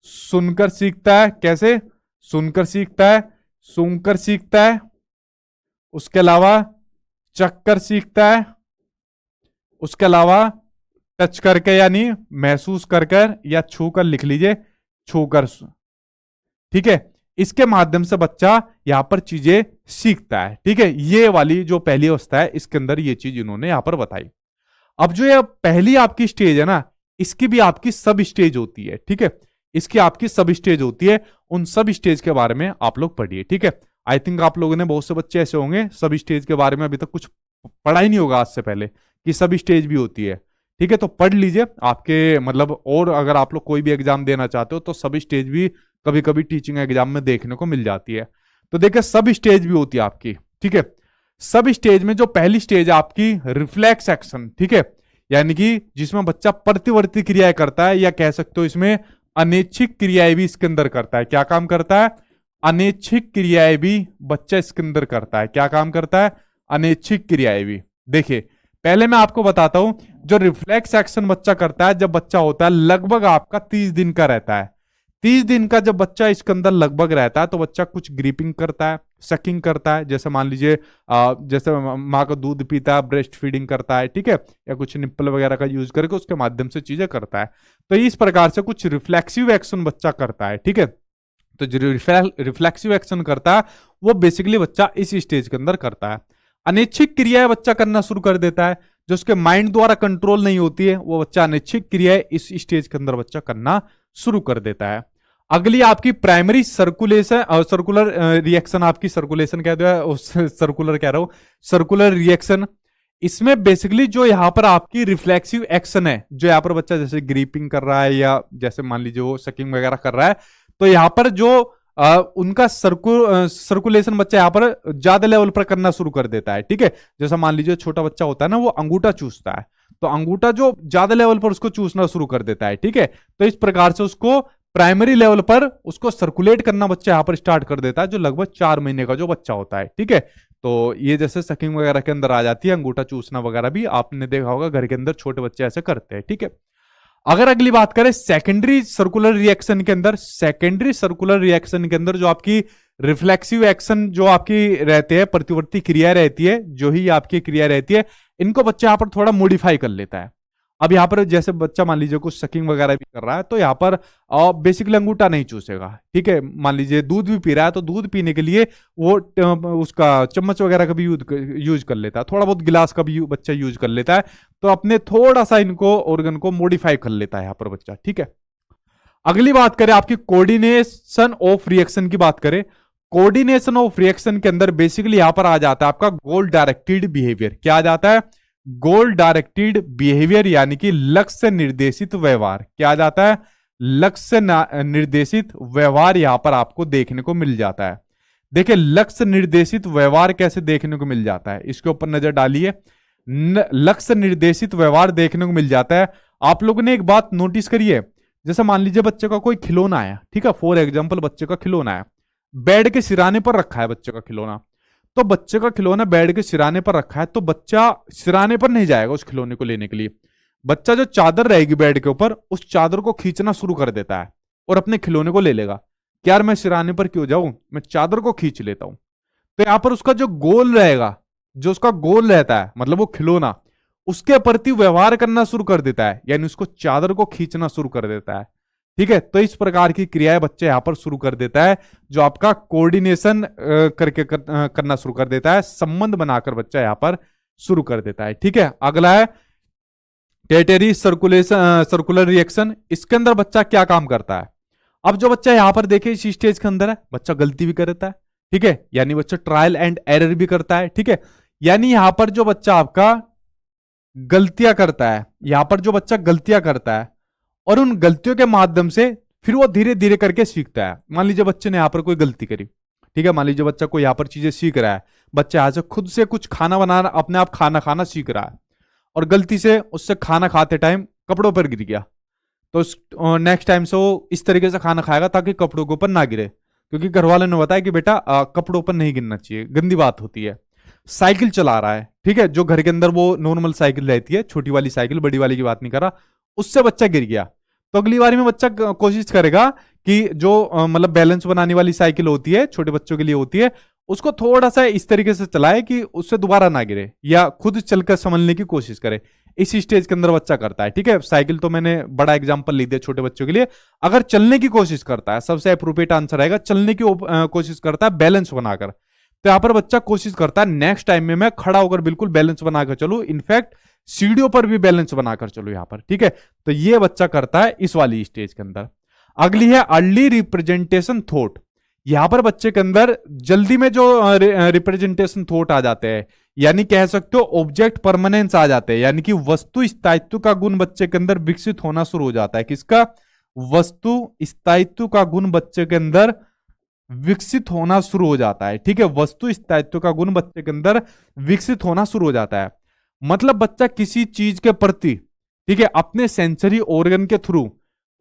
सुनकर सीखता है। कैसे? सुनकर सीखता है, सूंघकर सीखता है, उसके अलावा चखकर सीखता है, उसके अलावा टच करके यानी महसूस कर कर या छू कर, लिख लीजिए छूकर। ठीक है, इसके माध्यम से बच्चा यहां पर चीजें सीखता है। ठीक है, ये वाली जो पहली अवस्था है इसके अंदर ये चीज इन्होंने यहां पर बताई। अब जो ये पहली आपकी स्टेज है ना, इसकी भी आपकी सब स्टेज होती है। ठीक है, इसकी आपकी सब स्टेज होती है, उन सब स्टेज के बारे में आप लोग पढ़िए। ठीक है, आई थिंक आप लोगों ने, बहुत से बच्चे ऐसे होंगे सब स्टेज के बारे में अभी तक कुछ पढ़ा ही नहीं होगा आज से पहले कि सब स्टेज भी होती है। ठीक है, तो पढ़ लीजिए आपके मतलब, और अगर आप लोग कोई भी एग्जाम देना चाहते हो तो सब स्टेज भी कभी कभी टीचिंग एग्जाम में देखने को मिल जाती है। तो देखिए सब स्टेज भी होती है आपकी। ठीक है, सब स्टेज में जो पहली स्टेज है आपकी रिफ्लेक्स एक्शन। ठीक है, यानी कि जिसमें बच्चा प्रतिवर्ती क्रियाएं करता है, या कह सकते हो इसमें अनैच्छिक क्रियाएं भी इसके अंदर करता है। क्या काम करता है? अनैच्छिक क्रियाएं भी बच्चा इसके अंदर करता है। क्या काम करता है? अनैच्छिक क्रियाएं भी। देखिए पहले मैं आपको बताता हूं, जो रिफ्लेक्स एक्शन बच्चा करता है जब बच्चा होता है लगभग आपका 30 दिन का रहता है। 30 दिन का जब बच्चा इसके अंदर लगभग रहता है तो बच्चा कुछ ग्रिपिंग करता है, सकिंग करता है, जैसे मान लीजिए जैसे माँ का दूध पीता है, ब्रेस्ट फीडिंग करता है। ठीक है, या कुछ निप्पल वगैरह का यूज करके उसके माध्यम से चीजें करता है। तो इस प्रकार से कुछ रिफ्लेक्सिव एक्शन बच्चा करता है। ठीक है, तो जो रिफ्लेक्सिव एक्शन करता है वो बेसिकली बच्चा इस स्टेज के अंदर करता है। अनैच्छिक क्रियाएं बच्चा करना शुरू कर देता है, जो उसके माइंड द्वारा कंट्रोल नहीं होती है वो बच्चा अनैच्छिक क्रियाएं इस स्टेज के अंदर बच्चा करना शुरू कर देता है। अगली आपकी प्राइमरी सर्कुलेशन और सर्कुलर रिएक्शन, आपकी सर्कुलेशन कह दो, सर्कुलर कह रहा हूं, सर्कुलर रिएक्शन। इसमें बेसिकली जो यहाँ पर आपकी रिफ्लेक्सिव एक्शन है, जो यहाँ पर बच्चा जैसे ग्रीपिंग कर रहा है या जैसे मान लीजिए वो सकिंग वगैरह कर रहा है, तो यहाँ पर जो उनका सर्कुलेशन बच्चा यहाँ पर ज्यादा लेवल पर करना शुरू कर देता है। ठीक है, जैसा मान लीजिए छोटा बच्चा होता है ना, वो अंगूठा चूसता है, तो अंगूठा जो ज्यादा लेवल पर उसको चूसना शुरू कर देता है। ठीक है, तो इस प्रकार से उसको प्राइमरी लेवल पर उसको सर्कुलेट करना बच्चा यहाँ पर स्टार्ट कर देता है, जो लगभग 4 महीने का जो बच्चा होता है। ठीक है, तो ये जैसे सकिंग वगैरह के अंदर आ जाती है, अंगूठा चूसना वगैरह भी आपने देखा होगा घर के अंदर छोटे बच्चे ऐसे करते हैं। ठीक है, अगर अगली बात करें सेकेंडरी सर्कुलर रिएक्शन के अंदर, सेकेंडरी सर्कुलर रिएक्शन के अंदर जो आपकी रिफ्लेक्सिव एक्शन जो आपकी रहते हैं, प्रतिवर्ती क्रिया रहती है, जो ही आपकी क्रिया रहती है, इनको बच्चा यहाँ पर थोड़ा मॉडिफाई कर लेता है। अब यहाँ पर जैसे बच्चा मान लीजिए कुछ सकिंग वगैरह भी कर रहा है, तो यहाँ पर बेसिकली अंगूठा नहीं चूसेगा। ठीक है, मान लीजिए दूध भी पी रहा है, तो दूध पीने के लिए वो उसका चम्मच वगैरह का भी यूज कर लेता है, थोड़ा बहुत गिलास का भी बच्चा यूज कर लेता है, तो अपने थोड़ा सा इनको ऑर्गन को मॉडिफाई कर लेता है यहाँ पर बच्चा। ठीक है, अगली बात करें आपकी कोऑर्डिनेशन ऑफ रिएक्शन की बात करें, कोऑर्डिनेशन ऑफ रिएक्शन के अंदर बेसिकली यहां पर आ जाता है आपका गोल डायरेक्टेड बिहेवियर। क्या आ जाता है? गोल डायरेक्टेड बिहेवियर, यानी कि लक्ष्य निर्देशित व्यवहार। क्या आ जाता है? लक्ष्य निर्देशित व्यवहार यहां पर आपको देखने को मिल जाता है। देखिए लक्ष्य निर्देशित व्यवहार कैसे देखने को मिल जाता है, इसके ऊपर नजर डालिए। लक्ष्य निर्देशित व्यवहार देखने को मिल जाता है। आप लोगों ने एक बात नोटिस करी है, जैसे मान लीजिए बच्चे का कोई खिलौना है, ठीक है, फॉर एग्जाम्पल बच्चे का खिलौना है, बेड के सिराने पर रखा है बच्चे का खिलौना, तो बच्चे का खिलौना बेड के सिराने पर रखा है, तो बच्चा सिराने पर नहीं जाएगा उस खिलौने को लेने के लिए। बच्चा जो चादर रहेगी बेड के ऊपर, उस चादर को खींचना शुरू कर देता है और अपने खिलौने को ले लेगा कि यार मैं सिराने पर क्यों जाऊं, मैं चादर को खींच लेता हूं। तो यहां पर उसका जो गोल रहेगा, जो उसका गोल रहता है, मतलब वो खिलौना, उसके प्रति व्यवहार करना शुरू कर देता है, यानी उसको चादर को खींचना शुरू कर देता है। ठीक है, तो इस प्रकार की क्रियाएं बच्चे यहां पर शुरू कर देता है, जो आपका कोऑर्डिनेशन करना शुरू कर देता है, संबंध बनाकर बच्चा यहां पर शुरू कर देता है। ठीक है, अगला है टेटरी सर्कुलर रिएक्शन। इसके अंदर बच्चा क्या काम करता है? अब जो बच्चा यहां पर देखे इस स्टेज के अंदर है, बच्चा गलती भी करता है। ठीक है, यानी बच्चा ट्रायल एंड एरर भी करता है। ठीक है, यानी यहां पर जो बच्चा आपका गलतियां करता है, यहां पर जो बच्चा गलतियां करता है और उन गलतियों के माध्यम से फिर वो धीरे धीरे करके सीखता है। मान लीजिए बच्चे ने यहां पर कोई गलती करी, ठीक है, मान लीजिए बच्चा कोई यहां पर चीजें सीख रहा है, बच्चा यहां से खुद से कुछ खाना बनाना, अपने आप खाना खाना सीख रहा है और गलती से उससे खाना खाते टाइम कपड़ों पर गिर गया, तो नेक्स्ट टाइम से वो इस तरीके से खाना खाएगा ताकि कपड़ों के ऊपर ना गिरे, क्योंकि घर वाले ने बताया कि बेटा कपड़ों पर नहीं गिरना चाहिए, गंदी बात होती है। साइकिल चला रहा है, ठीक है, जो घर के अंदर वो नॉर्मल साइकिल रहती है, छोटी वाली साइकिल, बड़ी वाली की बात नहीं कर रहा, उससे बच्चा गिर गया, तो अगली बार में बच्चा कोशिश करेगा कि जो मतलब बैलेंस बनाने वाली साइकिल होती है, छोटे बच्चों के लिए होती है, उसको थोड़ा सा इस तरीके से चलाए कि उससे दोबारा ना गिरे, या खुद चलकर संभलने की कोशिश करे। इस स्टेज के अंदर बच्चा करता है। ठीक है, साइकिल तो मैंने बड़ा एग्जांपल ले दिया छोटे बच्चों के लिए। अगर चलने की कोशिश करता है, सबसे अप्रोप्रिएट आंसर आएगा चलने की कोशिश करता है बैलेंस बनाकर, तो यहां पर बच्चा कोशिश करता है नेक्स्ट टाइम में मैं खड़ा होकर बिल्कुल बैलेंस बनाकर चलूं, इनफैक्ट सीढ़ियों पर भी बैलेंस बनाकर चलूं यहां पर। ठीक है, तो ये बच्चा करता है इस वाली स्टेज के अंदर। अगली है अर्ली रिप्रेजेंटेशन थॉट। यहां पर बच्चे के अंदर जल्दी में जो रिप्रेजेंटेशन थॉट आ जाते हैं, यानी कह सकते हो ऑब्जेक्ट परमानेंस आ जाते हैं, यानी कि वस्तु स्थायित्व का गुण बच्चे के अंदर विकसित होना शुरू हो जाता है। किसका? वस्तु स्थायित्व का गुण बच्चे के अंदर विकसित होना शुरू हो जाता है। ठीक है, वस्तु स्थायित्व का गुण बच्चे के अंदर विकसित होना शुरू हो जाता है। मतलब बच्चा किसी चीज के प्रति, ठीक है, अपने सेंसरी ऑर्गन के थ्रू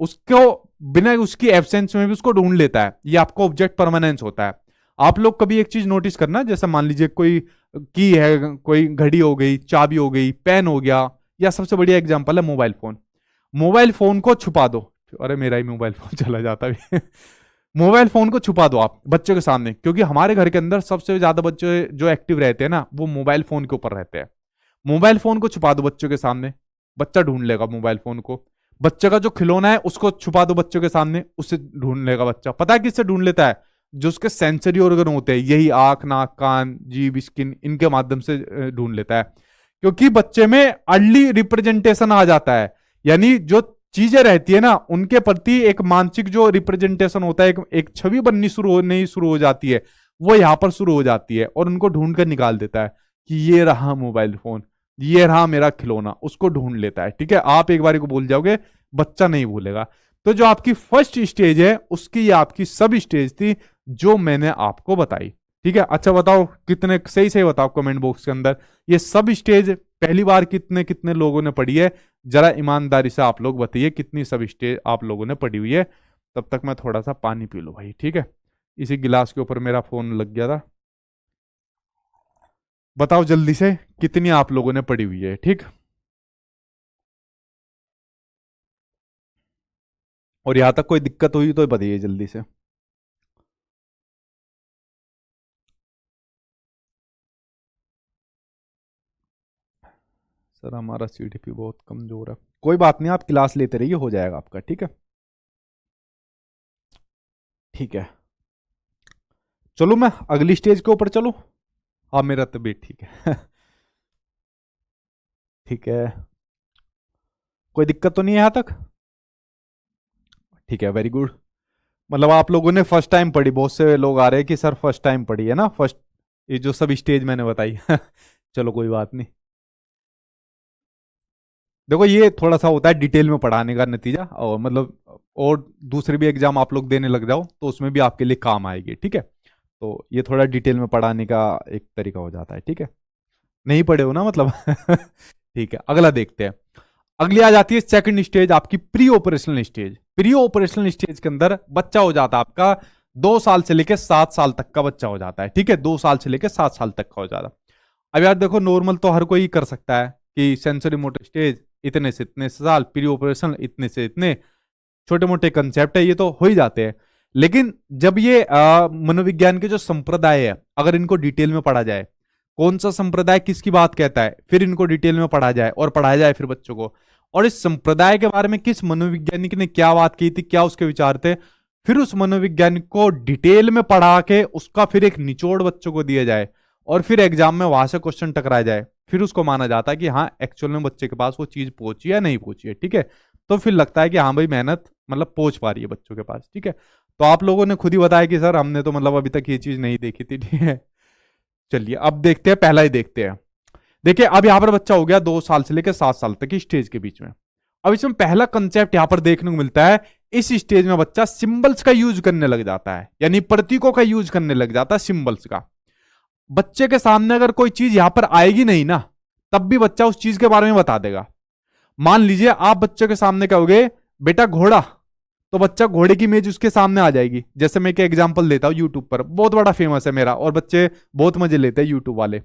उसको बिना उसकी एब्सेंस में भी उसको ढूंढ लेता है। ये आपका ऑब्जेक्ट परमानेंस होता है। आप लोग कभी एक चीज नोटिस करना, जैसे मान लीजिए कोई की है, कोई घड़ी हो गई, चाबी हो गई, पेन हो गया, या सबसे बढ़िया एग्जांपल है मोबाइल फोन। मोबाइल फोन को छुपा दो, अरे मेरा ही मोबाइल फोन चला जाता है मोबाइल फोन को छुपा दो आप बच्चों के सामने, क्योंकि हमारे घर के अंदर सबसे ज्यादा बच्चे जो एक्टिव रहते हैं ना, वो मोबाइल फोन के ऊपर रहते हैं। मोबाइल फोन को छुपा दो बच्चों के सामने, बच्चा ढूंढ लेगा मोबाइल फोन को। बच्चे का जो खिलौना है उसको छुपा दो बच्चों के सामने, उससे ढूंढ लेगा बच्चा। पता है किससे ढूंढ लेता है? जो उसके सेंसरी ऑर्गन होते हैं, यही आंख, नाक, कान, जीभ, स्किन, इनके माध्यम से ढूंढ लेता है, क्योंकि बच्चे में अर्ली रिप्रेजेंटेशन आ जाता है। यानी जो चीजें रहती है ना, उनके प्रति एक मानसिक जो रिप्रेजेंटेशन होता है, एक छवि बननी शुरू हो जाती है, वो यहां पर शुरू हो जाती है, और उनको ढूंढ कर निकाल देता है कि ये रहा मोबाइल फोन, ये रहा मेरा खिलौना, उसको ढूंढ लेता है। ठीक है, आप एक बार को भूल जाओगे, बच्चा नहीं भूलेगा। तो जो आपकी फर्स्ट स्टेज है, उसकी ये आपकी सब स्टेज थी जो मैंने आपको बताई। ठीक है, अच्छा बताओ कितने सही सही बताओ कमेंट बॉक्स के अंदर, ये सब स्टेज पहली बार कितने कितने लोगों ने पढ़ी है? जरा ईमानदारी से आप लोग बताइए कितनी सब स्टेज आप लोगों ने पढ़ी हुई है। तब तक मैं थोड़ा सा पानी पी लूं भाई। ठीक है, इसी गिलास के ऊपर मेरा फोन लग गया था। बताओ जल्दी से कितनी आप लोगों ने पढ़ी हुई है। ठीक, और यहां तक कोई दिक्कत हुई तो बताइए जल्दी से। सर हमारा सीडीपी बहुत कमजोर है। कोई बात नहीं, आप क्लास लेते रहिए, हो जाएगा आपका। ठीक है, ठीक है, चलो मैं अगली स्टेज के ऊपर चलूं। हाँ मेरा तबीयत ठीक है ठीक है, कोई दिक्कत तो नहीं है यहां तक? ठीक है, वेरी गुड। मतलब आप लोगों ने फर्स्ट टाइम पढ़ी, बहुत से लोग आ रहे हैं कि सर फर्स्ट टाइम पढ़ी है ना, फर्स्ट ये जो सब स्टेज मैंने बताई चलो कोई बात नहीं। देखो ये थोड़ा सा होता है डिटेल में पढ़ाने का नतीजा, और मतलब और दूसरे भी एग्जाम आप लोग देने लग जाओ तो उसमें भी आपके लिए काम आएगी। ठीक है, तो ये थोड़ा डिटेल में पढ़ाने का एक तरीका हो जाता है। ठीक है, नहीं पढ़े हो ना मतलब ठीक है, अगला देखते हैं। अगली आ जाती है सेकंड स्टेज, आपकी pre operational stage. Pre operational stage के अंदर बच्चा हो जाता है आपका 2 साल से लेकर 7 साल तक का बच्चा हो जाता है। ठीक है, 2 साल से लेकर 7 साल तक का हो जाता है। अब यार देखो, नॉर्मल तो हर कोई कर सकता है कि सेंसरी मोटर स्टेज इतने से इतने साल, प्री ऑपरेशनल इतने से इतने, छोटे मोटे कंसेप्ट है ये तो हो ही जाते हैं। लेकिन जब ये मनोविज्ञान के जो संप्रदाय है, अगर इनको डिटेल में पढ़ा जाए कौन सा संप्रदाय किसकी बात कहता है, फिर इनको डिटेल में पढ़ा जाए और पढ़ाया जाए फिर बच्चों को। और इस संप्रदाय के बारे में किस मनोवैज्ञानिक ने क्या बात की थी, क्या उसके विचार थे, फिर उस मनोवैज्ञानिक को डिटेल में पढ़ा के उसका फिर एक निचोड़ बच्चों को दिया जाए और फिर एग्जाम में वहां से क्वेश्चन टकराया जाए, फिर उसको माना जाता है कि हाँ एक्चुअल में बच्चे के पास वो चीज पहुंची या नहीं पहुंची है। ठीक है, तो फिर लगता है कि हाँ भाई मेहनत मतलब पहुंच पा रही है बच्चों के पास। ठीक है, तो आप लोगों ने खुद ही बताया कि सर हमने तो मतलब अभी तक ये चीज नहीं देखी थी। ठीक है, चलिए अब देखते हैं, पहला ही देखते हैं। देखिए अब यहां पर बच्चा हो गया 2 साल से लेकर 7 साल तक की स्टेज के बीच में। अब इसमें पहला कंसेप्ट यहां पर देखने को मिलता है, इस स्टेज में बच्चा सिंबल्स का यूज करने लग जाता है, यानी प्रतीकों का यूज करने लग जाता है, सिंबल्स का। बच्चे के सामने अगर कोई चीज यहां पर आएगी नहीं ना, तब भी बच्चा उस चीज के बारे में बता देगा। मान लीजिए आप बच्चे के सामने कहोगे बेटा घोड़ा, तो बच्चा घोड़े की इमेज उसके सामने आ जाएगी। जैसे मैं एक एग्जांपल देता हूं, यूट्यूब पर बहुत बड़ा फेमस है मेरा और बच्चे बहुत मजे लेते हैं यूट्यूब वाले।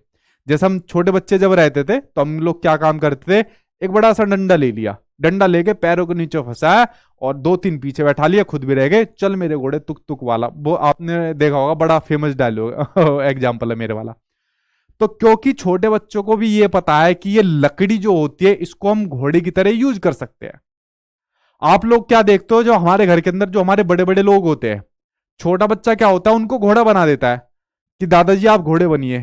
जैसे हम छोटे बच्चे जब रहते थे तो हम लोग क्या काम करते थे, एक बड़ा सा डंडा ले लिया, डंडा लेके पैरों के नीचे फंसाया और 2-3 पीछे बैठा लिया, खुद भी रह गए, चल मेरे घोड़े तुक तुक वाला। वो आपने देखा होगा, बड़ा फेमस डायलॉग एग्जाम्पल है मेरे वाला। तो क्योंकि छोटे बच्चों को भी ये पता है कि ये लकड़ी जो होती है इसको हम घोड़े की तरह यूज कर सकते हैं। आप लोग क्या देखते हो, जो हमारे घर के अंदर जो हमारे बड़े बड़े लोग होते हैं, छोटा बच्चा क्या होता है उनको घोड़ा बना देता है कि दादाजी आप घोड़े बनिए,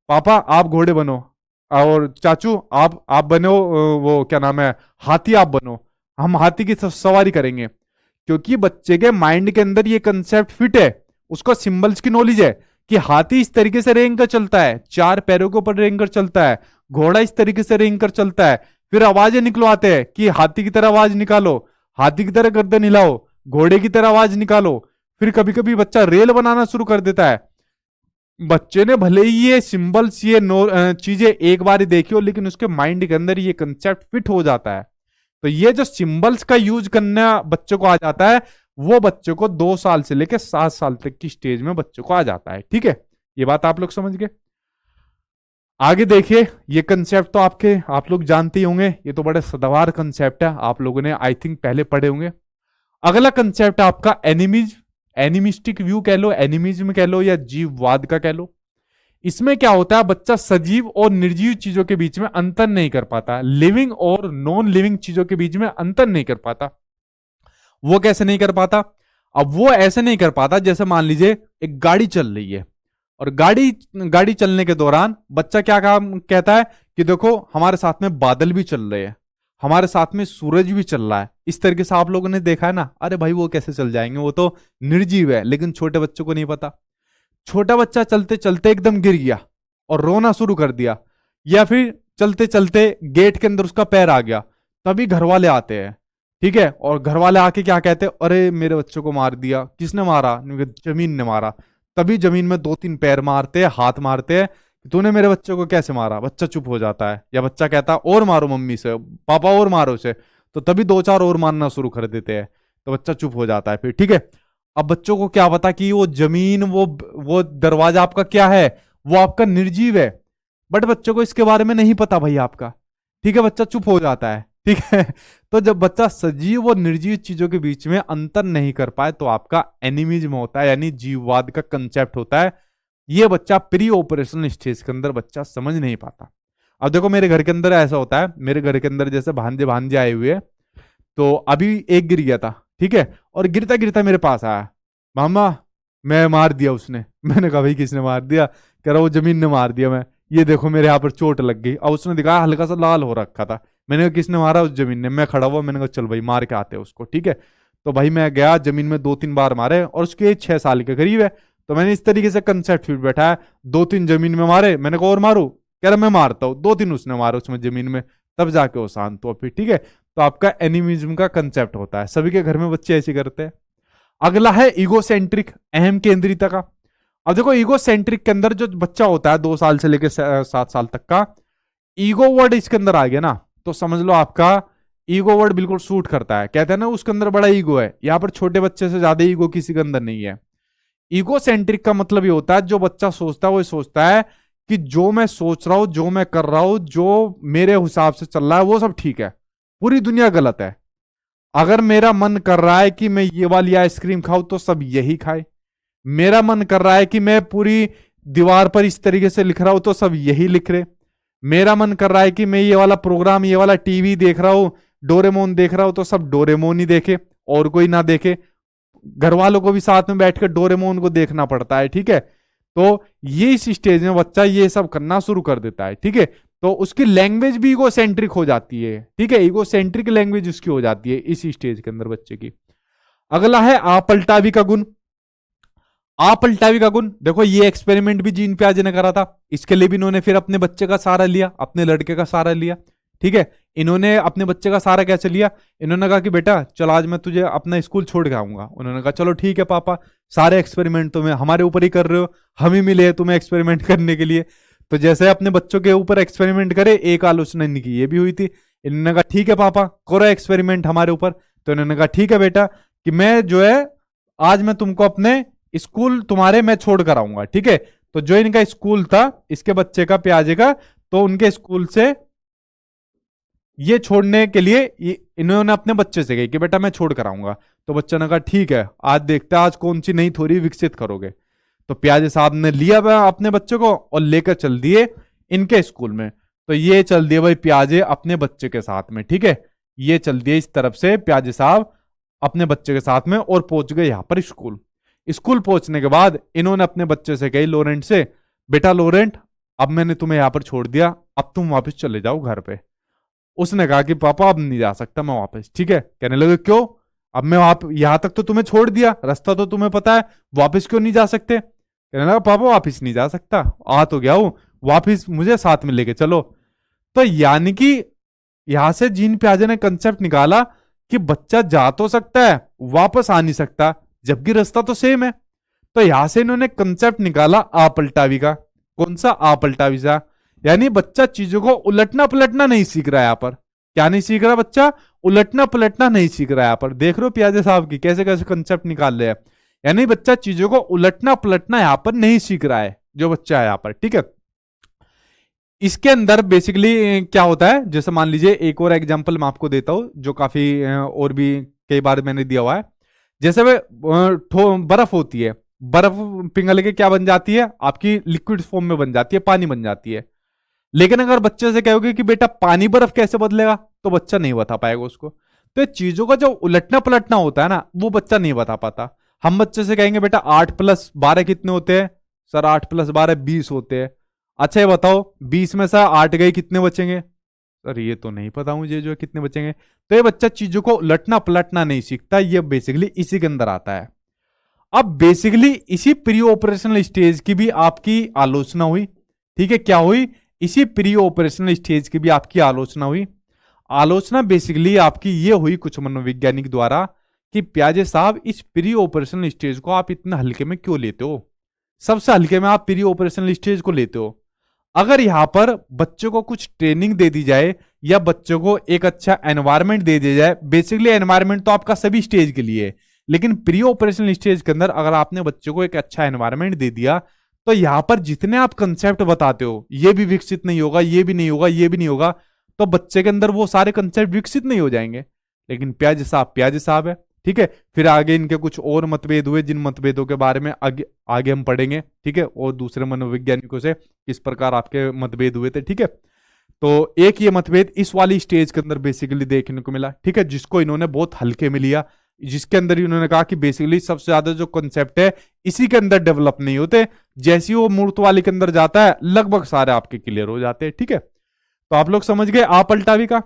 पापा आप घोड़े बनो, और चाचू आप बनो वो क्या नाम है हाथी आप बनो, हम हाथी की सवारी करेंगे। क्योंकि बच्चे के माइंड के अंदर ये कंसेप्ट फिट है, उसको सिंबल्स की नॉलेज है कि हाथी इस तरीके से रेंग कर चलता है, 4 पैरों के ऊपर रेंग कर चलता है, घोड़ा इस तरीके से रेंग कर चलता है। फिर आवाजें निकलवाते हैं कि हाथी की तरह आवाज निकालो, हाथी की तरह गर्दन हिलाओ, घोड़े की तरह आवाज निकालो। फिर कभी कभी बच्चा रेल बनाना शुरू कर देता है। बच्चे ने भले ही ये सिंबल्स ये चीजें एक बार ही देखी हो, लेकिन उसके माइंड के अंदर ये कंसेप्ट फिट हो जाता है। तो ये जो सिंबल्स का यूज करना बच्चों को आ जाता है, वो बच्चों को 2 साल से लेकर 7 साल तक की स्टेज में बच्चों को आ जाता है। ठीक है, ये बात आप लोग समझ गए। आगे देखिए, ये कंसेप्ट तो आप लोग जानते ही होंगे, ये तो बड़े सदाबहार कंसेप्ट है, आप लोगों ने आई थिंक पहले पढ़े होंगे। अगला कंसेप्ट है आपका एनिमिस्टिक व्यू कह लो, एनिमिज्म कह लो, या जीववाद का कह लो। इसमें क्या होता है, बच्चा सजीव और निर्जीव चीजों के बीच में अंतर नहीं कर पाता, लिविंग और नॉन लिविंग चीजों के बीच में अंतर नहीं कर पाता। वो कैसे नहीं कर पाता? अब वो ऐसे नहीं कर पाता, जैसे मान लीजिए एक गाड़ी चल रही है और गाड़ी चलने के दौरान बच्चा क्या काम कहता है कि देखो हमारे साथ में बादल भी चल रहे हैं, हमारे साथ में सूरज भी चल रहा है। इस तरीके से आप लोगों ने देखा है ना, अरे भाई वो कैसे चल जाएंगे, वो तो निर्जीव है। लेकिन छोटे बच्चों को नहीं पता। छोटा बच्चा चलते चलते एकदम गिर गया और रोना शुरू कर दिया, या फिर चलते चलते गेट के अंदर उसका पैर आ गया, तभी घर वाले आते हैं। ठीक है, और घर वाले आके क्या कहते हैं, अरे मेरे बच्चों को मार दिया। किसने मारा? जमीन ने मारा। तभी जमीन में 2-3 पैर मारते हैं, हाथ मारते हैं, तूने मेरे बच्चों को कैसे मारा। बच्चा चुप हो जाता है, या बच्चा कहता है और मारो मम्मी से, पापा और मारो उसे, तो तभी 2-4 और मारना शुरू कर देते हैं, तो बच्चा चुप हो जाता है फिर। ठीक है, अब बच्चों को क्या पता कि वो जमीन वो दरवाजा आपका क्या है, वो आपका निर्जीव है, बट बच्चों को इसके बारे में नहीं पता भाई आपका। ठीक है, बच्चा चुप हो जाता है। ठीक है, तो जब बच्चा सजीव और निर्जीव चीजों के बीच में अंतर नहीं कर पाए तो आपका एनिमिज्म होता है, यानी जीववाद का कंसेप्ट होता है। ये बच्चा प्री ऑपरेशनल स्टेज के अंदर बच्चा समझ नहीं पाता। अब देखो मेरे घर के अंदर ऐसा होता है, मेरे घर के अंदर जैसे भांजे भांजे आए हुए, तो अभी एक गिर गया था। ठीक है, और गिरता गिरता मेरे पास आया, मामा मैं मार दिया उसने। मैंने कहा भाई किसने मार दिया? कह रहा वो जमीन ने मार दिया। मैं ये देखो मेरे यहाँ पर चोट लग गई। अब उसने दिखाया हल्का सा लाल हो रखा था। मैंने कहा किसने मारा? उस जमीन ने। मैं खड़ा हुआ, मैंने कहा चल भाई मार के आते उसको। ठीक है, तो भाई मैं गया, जमीन में 2-3 बार मारे, और उसकी एज 6 साल के करीब है। तो मैंने इस तरीके से कंसेप्ट फिर बैठाया, 2-3 जमीन में मारे, मैंने कहा और मारू, कह रहा मैं मारता हूँ। 2-3 उसने मारे उसमें जमीन में, तब जाके वो शांत हुआ फिर। ठीक है, तो आपका एनिमिज्म का कंसेप्ट होता है, सभी के घर में बच्चे ऐसे करते हैं। अगला है ईगोसेंट्रिक, अहम केंद्रिता का। अब देखो ईगोसेंट्रिक के अंदर जो बच्चा होता है 2 साल से लेकर 7 साल तक का, ईगो वर्ड इसके अंदर आ गया ना, तो समझ लो आपका ईगो वर्ड बिल्कुल सूट करता है। कहते हैं ना उसके अंदर बड़ा ईगो है, यहाँ पर छोटे बच्चे से ज्यादा ईगो किसी के अंदर नहीं है। ईगो सेंट्रिक का मतलब ये होता है, जो बच्चा सोचता है वो सोचता है कि जो मैं सोच रहा हूं, जो मैं कर रहा हूं, जो मेरे हिसाब से चल रहा है वो सब ठीक है, पूरी दुनिया गलत है। अगर मेरा मन कर रहा है कि मैं ये वाली आइसक्रीम खाऊं तो सब यही खाए। मेरा मन कर रहा है कि मैं पूरी दीवार पर इस तरीके से लिख रहा हूं तो सब यही लिख रहे। मेरा मन कर रहा है कि मैं ये वाला प्रोग्राम, ये वाला टीवी देख रहा हूं, डोरेमोन देख रहा हूं, तो सब डोरेमोन ही देखे और कोई ना देखे। घर वालों को भी साथ में बैठकर डोरेमोन को देखना पड़ता है, ठीक है। तो ये इस स्टेज में बच्चा ये सब करना शुरू कर देता है, ठीक है। तो उसकी लैंग्वेज भी ईगो सेंट्रिक हो जाती है, ठीक है। ईगो सेंट्रिक लैंग्वेज उसकी हो जाती है इस स्टेज के अंदर बच्चे की। अगला है आपलटावी का गुण। आपलटावी का गुण, देखो ये एक्सपेरिमेंट भी जीन पियाजे ने करा था। इसके लिए भी इन्होंने फिर अपने बच्चे का सहारा लिया, अपने लड़के का सहारा लिया, ठीक है। इन्होंने अपने बच्चे का सहारा कैसे लिया? इन्होंने कहा कि बेटा चल आज मैं तुझे अपना स्कूल छोड़ के आऊंगा। उन्होंने कहा चलो ठीक है पापा, सारे एक्सपेरिमेंट तुम्हें हमारे ऊपर ही कर रहे हो, हम ही मिले तुम्हें एक्सपेरिमेंट करने के लिए। तो जैसे अपने बच्चों के ऊपर एक्सपेरिमेंट करे, एक आलोचना इनकी ये भी हुई थी। इन्होंने कहा ठीक है पापा करो एक्सपेरिमेंट हमारे ऊपर। तो इन्होंने कहा ठीक है बेटा कि मैं जो है आज मैं तुमको अपने स्कूल तुम्हारे मैं छोड़ कर आऊंगा, ठीक है। तो जो इनका स्कूल था इसके बच्चे का, प्याजे का, तो उनके स्कूल से ये छोड़ने के लिए इन्होंने अपने बच्चे से कही कि बेटा मैं छोड़ कर आऊंगा। तो बच्चे ने कहा ठीक है आज देखते हैं आज कौन सी नई थ्योरी विकसित करोगे। तो प्याजे साहब ने लिया अपने बच्चे को और लेकर चल दिए इनके स्कूल में। तो ये चल दिए भाई प्याजे अपने बच्चे के साथ में, ठीक है। ये चल दिए इस तरफ से प्याजे साहब अपने बच्चे के साथ में और पहुंच गए यहां पर स्कूल। स्कूल पहुंचने के बाद इन्होंने अपने बच्चे से कही लोरेंट से, बेटा लोरेंट अब मैंने तुम्हें यहां पर छोड़ दिया, अब तुम वापस चले जाओ घर पे। उसने कहा कि पापा अब नहीं जा सकता मैं वापस, ठीक है। कहने लगे क्यों? अब मैं यहां तक तो तुम्हें छोड़ दिया, रास्ता तो तुम्हें पता है, वापस क्यों नहीं जा सकते? कहने लगा पापा वापस नहीं जा सकता, आ तो गया हूं, वापस मुझे साथ में लेके चलो। तो यानी कि यहां से जीन पियाजे ने कंसेप्ट निकाला कि बच्चा जा तो सकता है वापस आ नहीं सकता, जबकि रास्ता तो सेम है। तो यहां से इन्होंने कंसेप्ट निकाला आपलटावी का। कौन सा? आपलटावी सा। यानी बच्चा चीजों को उलटना पलटना नहीं सीख रहा है यहां पर। क्या नहीं सीख रहा बच्चा? उलटना पलटना नहीं सीख रहा है यहां पर। देख रहे हो पियाजे साहब की कैसे कैसे कंसेप्ट निकाल रहे हैं। यानी बच्चा चीजों को उलटना पलटना यहां पर नहीं सीख रहा है जो बच्चा है यहां पर, ठीक है। इसके अंदर बेसिकली क्या होता है, जैसे मान लीजिए एक और एग्जांपल मैं आपको देता हूं जो काफी और भी कई बार मैंने दिया हुआ है। जैसे वे बर्फ होती है, बर्फ पिघल के क्या बन जाती है? आपकी लिक्विड फॉर्म में बन जाती है, पानी बन जाती है। लेकिन अगर बच्चे से कहोगे कि बेटा पानी बर्फ कैसे बदलेगा, तो बच्चा नहीं बता पाएगा उसको। तो ये चीजों का जो उलटना पलटना होता है ना, वो बच्चा नहीं बता पाता। हम बच्चे से कहेंगे बेटा 8+12 कितने होते हैं? सर 8+12 20 होते हैं। अच्छा ये बताओ 20 में से 8 गए कितने बचेंगे? सर ये तो नहीं पता मुझे जो कितने बचेंगे। तो ये बच्चा चीजों को उलटना पलटना नहीं सीखता, ये बेसिकली इसी के अंदर आता है। अब बेसिकली इसी प्री ऑपरेशनल स्टेज की भी आपकी आलोचना हुई, ठीक है। क्या हुई? इसी प्री ऑपरेशनल स्टेज की भी आपकी आलोचना हुई। आलोचना बेसिकली आपकी ये हुई कुछ मनोवैज्ञानिक द्वारा कि प्याजे साहब इस प्री ऑपरेशनल स्टेज को आप इतना हल्के में क्यों लेते हो? सबसे हल्के में आप प्री ऑपरेशनल स्टेज को लेते हो। अगर यहां पर बच्चों को कुछ ट्रेनिंग दे दी जाए या बच्चों को एक अच्छा एनवायरनमेंट दे दिया जाए, बेसिकली एनवायरनमेंट तो आपका सभी स्टेज के लिए है, लेकिन प्री ऑपरेशनल स्टेज के अंदर अगर आपने बच्चों को एक अच्छा एनवायरनमेंट दे दिया तो यहां पर जितने आप कंसेप्ट बताते हो ये भी विकसित नहीं होगा, ये भी नहीं होगा, ये भी नहीं होगा, तो बच्चे के अंदर वो सारे कंसेप्ट विकसित नहीं हो जाएंगे। लेकिन प्याजे साहब है, ठीक है। फिर आगे इनके कुछ और मतभेद हुए जिन मतभेदों के बारे में आगे हम पढ़ेंगे, ठीक है। और दूसरे मनोवैज्ञानिकों से किस प्रकार आपके मतभेद हुए थे, ठीक है। तो एक ये मतभेद इस वाली स्टेज के अंदर बेसिकली देखने को मिला, ठीक है, जिसको इन्होंने बहुत हल्के में लिया, जिसके अंदर इन्होंने कहा कि बेसिकली सबसे ज्यादा जो कॉन्सेप्ट है इसी के अंदर डेवलप नहीं होते, जैसे ही वो मूर्त वाली के अंदर जाता है लगभग सारे आपके क्लियर हो जाते हैं, ठीक है। तो आप लोग समझ गए आपलटावी का।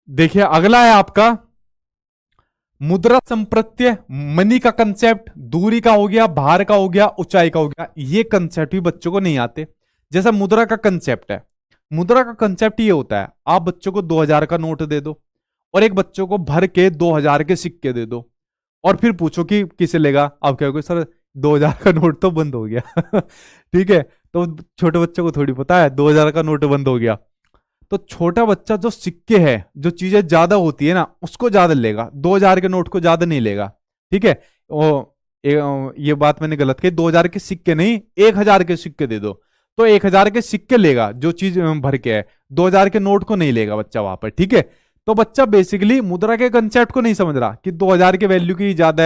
देखिए अगला है आपका मुद्रा संप्रत्य, मनी का कंसेप्ट। दूरी का हो गया, भार का हो गया, ऊंचाई का हो गया, ये कंसेप्ट भी बच्चों को नहीं आते। जैसा मुद्रा का कंसेप्ट है, मुद्रा का कंसेप्ट ये होता है आप बच्चों को 2000 का नोट दे दो और एक बच्चों को भर के 2000 के सिक्के दे दो और फिर पूछो कि किसे लेगा। आप कहोगे सर 2000 का नोट तो बंद हो गया ठीक है। तो छोटे बच्चों को थोड़ी पता है 2000 का नोट बंद हो गया। तो छोटा बच्चा जो सिक्के है, जो चीजें ज्यादा होती है ना, उसको ज्यादा लेगा, 2000 के नोट को ज्यादा नहीं लेगा, ठीक है। ये बात मैंने गलत कही, 2000 के सिक्के नहीं, 1000 के सिक्के दे दो तो 1000 के सिक्के लेगा जो चीज भर के है, 2000 के नोट को नहीं लेगा बच्चा वहां पर, ठीक है। तो बच्चा बेसिकली मुद्रा के कंसेप्ट को नहीं समझ रहा कि 2000 के वैल्यू की ज्यादा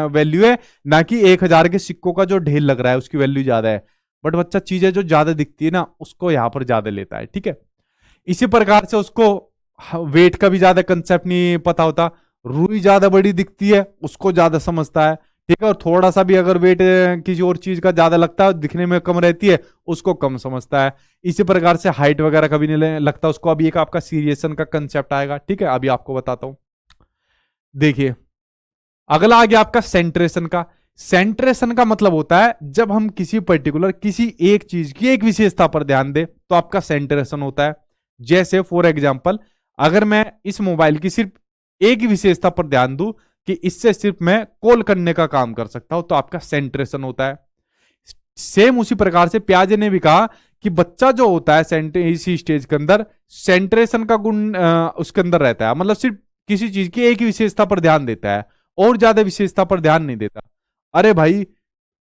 वैल्यू है, ना कि 1000 के सिक्कों का जो ढेर लग रहा है उसकी वैल्यू ज्यादा है। बट बच्चा चीजें जो ज्यादा दिखती है ना उसको यहां पर ज्यादा लेता है, ठीक है। इसी प्रकार से उसको वेट का भी ज्यादा कंसेप्ट नहीं पता होता। रुई ज्यादा बड़ी दिखती है उसको ज्यादा समझता है, ठीक है। और थोड़ा सा भी अगर वेट किसी और चीज का ज्यादा लगता है, दिखने में कम रहती है, उसको कम समझता है। इसी प्रकार से हाइट वगैरह कभी नहीं लगता उसको। अभी एक आपका सीरिएशन का कंसेप्ट आएगा, ठीक है, अभी आपको बताता हूं। देखिए अगला आ गया आपका सेंट्रेशन का। सेंट्रेशन का मतलब होता है जब हम किसी पर्टिकुलर किसी एक चीज की एक विशेषता पर ध्यान दे तो आपका सेंट्रेशन होता है। जैसे फॉर एग्जाम्पल अगर मैं इस मोबाइल की सिर्फ एक विशेषता पर ध्यान दूं कि इससे सिर्फ मैं कॉल करने का काम कर सकता हूं तो आपका सेंट्रेशन होता है। सेम उसी प्रकार से प्याजे ने भी कहा कि बच्चा जो होता है इसी स्टेज के अंदर सेंट्रेशन का गुण उसके अंदर रहता है, मतलब सिर्फ किसी चीज की एक ही विशेषता पर ध्यान देता है और ज्यादा विशेषता पर ध्यान नहीं देता। अरे भाई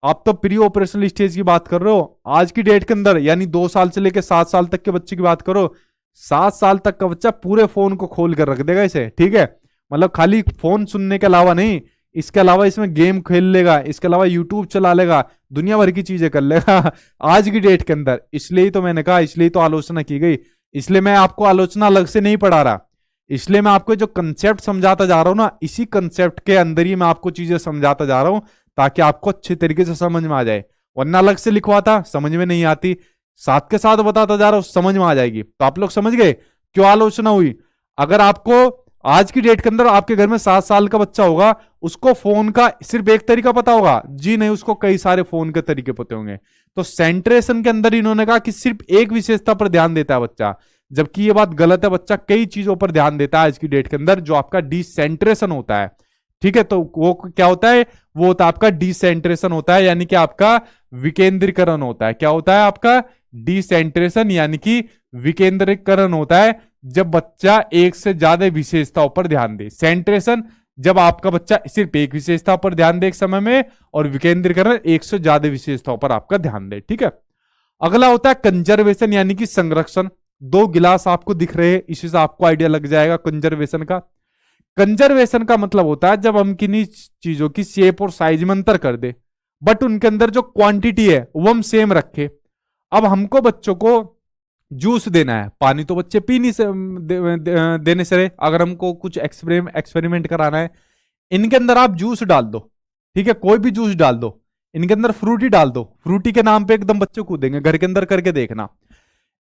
आप तो प्री ऑपरेशनल स्टेज की बात कर रहे हो आज की डेट के अंदर, यानी 2 साल से लेकर 7 साल तक के बच्चे की बात करो। 7 साल तक का बच्चा पूरे फोन को खोल कर रख देगा इसे, ठीक है। मतलब खाली फोन सुनने के अलावा नहीं, इसके अलावा इसमें गेम खेल लेगा, इसके अलावा यूट्यूब चला लेगा, दुनिया भर की चीजें कर लेगा आज की डेट के अंदर। इसलिए तो मैंने कहा, इसलिए तो आलोचना की गई, इसलिए मैं आपको आलोचना अलग से नहीं पढ़ा रहा, इसलिए मैं आपको जो कंसेप्ट समझाता जा रहा हूं ना, इसी कंसेप्ट के अंदर ही मैं आपको चीजें समझाता जा रहा हूं ताकि आपको अच्छे तरीके से समझ में आ जाए। वरना अलग से लिखवाता समझ में नहीं आती, साथ के साथ बताता जा रहा हूं समझ में आ जाएगी। तो आप लोग समझ गए क्यों आलोचना हुई। अगर आपको आज की डेट के अंदर आपके घर में 7 साल का बच्चा होगा, उसको फोन का सिर्फ एक तरीका पता होगा? जी नहीं, उसको कई सारे फोन के तरीके पते होंगे। तो सेंट्रेशन के अंदर इन्होंने कहा कि सिर्फ एक विशेषता पर ध्यान देता है बच्चा, जबकि ये बात गलत है। बच्चा कई चीजों पर ध्यान देता है आज की डेट के अंदर, जो आपका डिसेंट्रेशन होता है, ठीक है। तो वो क्या होता है? वो होता है आपका डिसेंट्रेशन होता है, यानी कि आपका विकेंद्रीकरण होता है। क्या होता है आपका? डिसेंट्रेशन यानी कि विकेंद्रीकरण होता है जब बच्चा एक से ज्यादा विशेषताओं पर ध्यान दे। सेंट्रेशन जब आपका बच्चा सिर्फ एक विशेषता पर ध्यान दे एक समय में, और विकेंद्रीकरण एक से ज्यादा विशेषताओं पर आपका ध्यान दे, ठीक है। अगला होता है कंजर्वेशन यानी कि संरक्षण। 2 गिलास आपको दिख रहे हैं, इसी से आपको आइडिया लग जाएगा कंजर्वेशन का। कंजर्वेशन का मतलब होता है जब हम किन्हीं चीजों की शेप और साइज में अंतर कर दे, बट उनके अंदर जो क्वांटिटी है वो हम सेम रखे। अब हमको बच्चों को जूस देना है, पानी तो बच्चे पी नहीं से देने से रहे। अगर हमको कुछ एक्सपेरिमेंट कराना है, इनके अंदर आप जूस डाल दो, ठीक है, कोई भी जूस डाल दो, इनके अंदर फ्रूटी डाल दो, फ्रूटी के नाम पे एकदम बच्चे कूदेंगे। घर के अंदर करके देखना।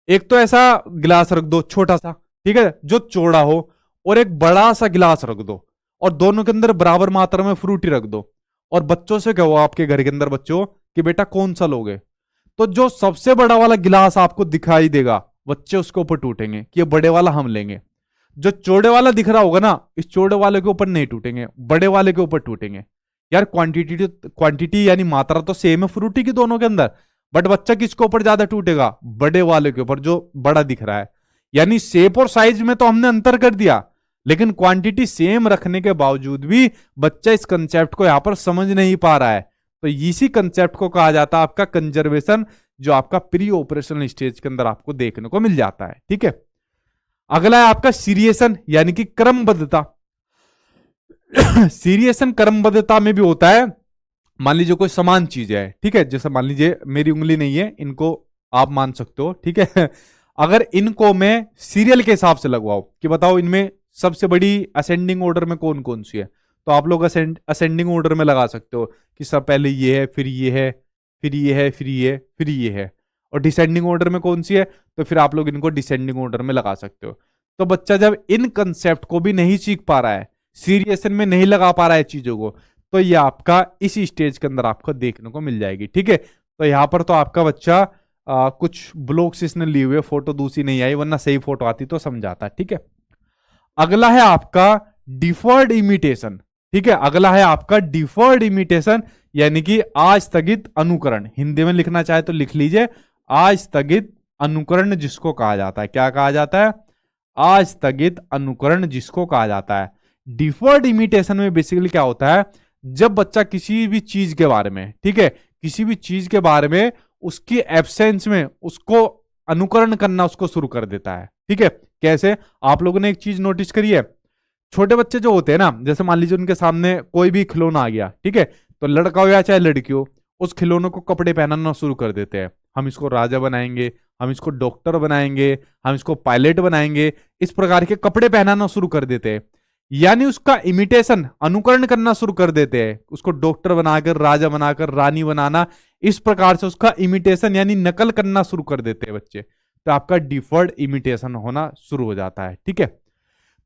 एक तो ऐसा गिलास रख दो छोटा सा, ठीक है, जो चौड़ा हो, और एक बड़ा सा गिलास रख दो, और दोनों के अंदर बराबर मात्रा में फ्रूटी रख दो, और बच्चों से कहो, आपके घर के अंदर बच्चों, कि बेटा कौन सा लोगे? तो जो सबसे बड़ा वाला गिलास आपको दिखाई देगा, बच्चे उसके ऊपर टूटेंगे कि ये बड़े वाला हम लेंगे। जो चौड़े वाला दिख रहा होगा ना, इस चौड़े वाले के ऊपर नहीं टूटेंगे, बड़े वाले के ऊपर टूटेंगे। यार क्वांटिटी यानी मात्रा तो सेम है फ्रूटी की दोनों के अंदर, बट बच्चा किसके ऊपर ज्यादा टूटेगा? बड़े वाले के ऊपर, जो बड़ा दिख रहा है। यानी शेप और साइज में तो हमने अंतर कर दिया, लेकिन क्वांटिटी सेम रखने के बावजूद भी बच्चा इस कंसेप्ट को यहां पर समझ नहीं पा रहा है। तो इसी कंसेप्ट को कहा जाता है आपका कंजर्वेशन, जो आपका प्री ऑपरेशनल स्टेज के अंदर आपको देखने को मिल जाता है, ठीक है। अगला है आपका सीरिएशन यानी कि क्रमबद्धता। सीरिएशन क्रमबद्धता में भी होता है। मान लीजिए कोई समान चीज है, ठीक है, जैसे मान लीजिए मेरी उंगली नहीं है, इनको आप मान सकते हो, ठीक है। अगर इनको मैं सीरियल के हिसाब से लगवाऊं कि बताओ इनमें सबसे बड़ी असेंडिंग ऑर्डर में कौन कौन सी है, तो आप लोग असेंडिंग ऑर्डर में लगा सकते हो कि सब पहले ये है, फिर ये है, फिर ये है, फिर ये, फिर ये है। और डिसेंडिंग ऑर्डर में कौन सी है, तो फिर आप लोग इनको डिसेंडिंग ऑर्डर में लगा सकते हो। तो बच्चा जब इन कंसेप्ट को भी नहीं सीख पा रहा है, सीरियसन में नहीं लगा पा रहा है चीजों को, तो ये आपका इसी स्टेज के अंदर आपको देखने को मिल जाएगी, ठीक है। तो यहां पर तो आपका बच्चा कुछ ब्लॉक्स इसने लिए हुए, फोटो दूसरी नहीं आई, वरना सही फोटो आती तो समझाता, ठीक है। अगला है आपका डिफर्ड इमिटेशन, ठीक है। अगला है आपका डिफर्ड इमिटेशन यानी कि आस्थगित अनुकरण। हिंदी में लिखना चाहे तो लिख लीजिए, आस्थगित अनुकरण जिसको कहा जाता है। क्या कहा जाता है? आस्थगित अनुकरण जिसको कहा जाता है। डिफर्ड इमिटेशन में बेसिकली क्या होता है, जब बच्चा किसी भी चीज के बारे में, ठीक है, किसी भी चीज के बारे में उसकी एब्सेंस में उसको अनुकरण करना उसको शुरू कर देता है, ठीक है, कैसे? आप लोगों ने एक चीज नोटिस करी है, छोटे बच्चे जो होते हैं ना, जैसे मान लीजिए उनके सामने कोई भी खिलौना आ गया, ठीक है, तो लड़का हो या चाहे लड़की हो, उस खिलौने को कपड़े पहनाना शुरू कर देते हैं। हम इसको राजा बनाएंगे, हम इसको डॉक्टर बनाएंगे, हम इसको पायलट बनाएंगे, इस प्रकार के कपड़े पहनाना शुरू कर देते हैं। यानी उसका इमिटेशन, अनुकरण करना शुरू कर देते हैं, उसको डॉक्टर बनाकर, राजा बनाकर, रानी बनाना, इस प्रकार से उसका इमिटेशन यानी नकल करना शुरू कर देते हैं बच्चे। तो आपका डिफर्ड इमिटेशन होना शुरू हो जाता है, ठीक है।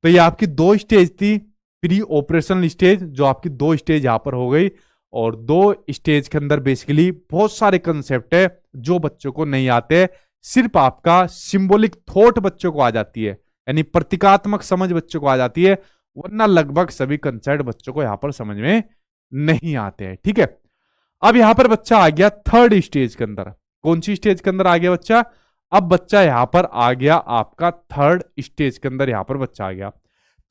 तो ये आपकी दो स्टेज थी, प्री ऑपरेशनल स्टेज, जो आपकी दो स्टेज यहां पर हो गई। और दो स्टेज के अंदर बेसिकली बहुत सारे कंसेप्ट है जो बच्चों को नहीं आते, सिर्फ आपका सिंबॉलिक थॉट बच्चों को आ जाती है, यानी प्रतीकात्मक समझ बच्चों को आ जाती है, वरना लगभग सभी कंसेप्ट बच्चों को यहां पर समझ में नहीं आते हैं, ठीक है। अब यहां पर बच्चा आ गया थर्ड स्टेज के अंदर। कौन सी स्टेज के अंदर आ गया बच्चा? अब बच्चा यहां पर आ गया आपका थर्ड स्टेज के अंदर, यहां पर बच्चा आ गया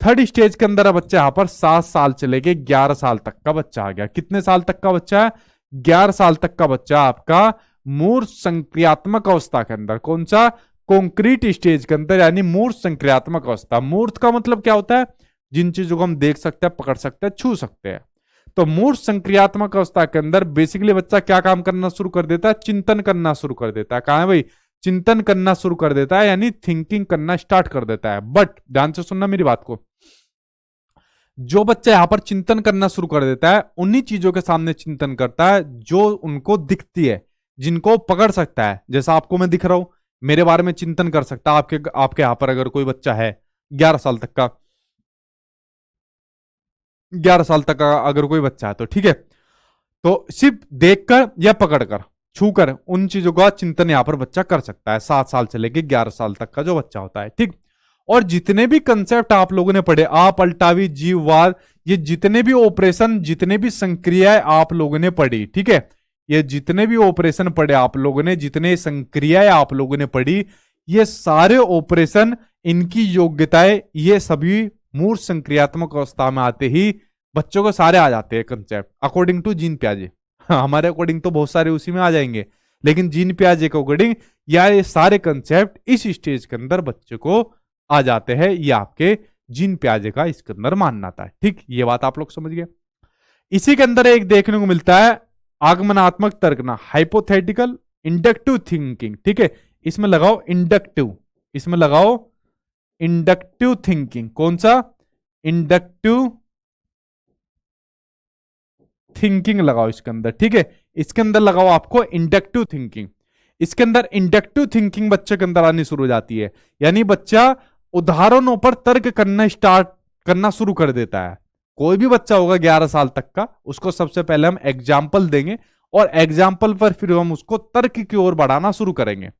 थर्ड स्टेज के अंदर। बच्चा यहां पर 7 साल से लेके 11 साल तक का बच्चा आ गया। कितने साल तक का बच्चा है? 11 साल तक का बच्चा आपका मूर्त संक्रियात्मक अवस्था के अंदर। कौन सा? कॉन्क्रीट स्टेज के अंदर, यानी मूर्त संक्रियात्मक अवस्था। मूर्त का मतलब क्या होता है? जिन चीजों को हम देख सकते हैं, पकड़ सकते हैं, छू सकते हैं। तो मूर्त संक्रियात्मक अवस्था के अंदर बेसिकली बच्चा क्या काम करना शुरू कर देता है? चिंतन करना शुरू कर देता है। कहां है भाई? चिंतन करना शुरू कर देता है, यानी थिंकिंग करना स्टार्ट कर देता है। बट ध्यान से सुनना मेरी बात को, जो बच्चा यहां पर चिंतन करना शुरू कर देता है, उन्हीं चीजों के सामने चिंतन करता है जो उनको दिखती है, जिनको पकड़ सकता है। जैसा आपको मैं दिख रहा हूं, मेरे बारे में चिंतन कर सकता है। आपके यहां पर अगर कोई बच्चा है 11 साल तक का, 11 साल तक का अगर कोई बच्चा है, तो ठीक है, तो सिर्फ देखकर या पकड़कर, छूकर उन चीजों का चिंतन यहां पर बच्चा कर सकता है। 7 साल से लेकर 11 साल तक का जो बच्चा होता है, ठीक। और जितने भी कंसेप्ट आप लोगों ने पढ़े, आप पलटावी, जीववाद, ये जितने भी ऑपरेशन, जितने भी संक्रियाएं आप लोगों ने पढ़ी, ठीक है, ये जितने भी ऑपरेशन पढ़े आप लोगों ने, जितने संक्रियाएं आप लोगों ने पढ़ी, ये सारे ऑपरेशन, इनकी योग्यताएं, ये सभी मूर्त संक्रियात्मक अवस्था में आते ही बच्चों को सारे आ जाते हैं कंसेप्ट, अकॉर्डिंग टू जीन पियाजे। हमारे अकॉर्डिंग तो बहुत सारे उसी में आ जाएंगे, लेकिन जीन पियाजे के अकॉर्डिंग या ये सारे कंसेप्ट इस स्टेज के अंदर बच्चे को आ जाते हैं। ये आपके जीन पियाजे का इसके अंदर मानना था, ठीक। ये बात आप लोग समझ गए। इसी के अंदर एक देखने को मिलता है आगमनात्मक तर्कना, हाइपोथेटिकल इंडक्टिव थिंकिंग, ठीक है। इसमें लगाओ इंडक्टिव, इसमें लगाओ इंडक्टिव थिंकिंग। कौन सा? इंडक्टिव थिंकिंग लगाओ इसके अंदर, ठीक है। इसके अंदर लगाओ आपको इंडक्टिव थिंकिंग। इसके अंदर इंडक्टिव थिंकिंग बच्चे के अंदर आनी शुरू हो जाती है, यानी बच्चा उदाहरणों पर तर्क करना स्टार्ट करना शुरू कर देता है। कोई भी बच्चा होगा 11 साल तक का, उसको सबसे पहले हम एग्जाम्पल देंगे, और एग्जाम्पल पर फिर हम उसको तर्क की ओर बढ़ाना शुरू करेंगे।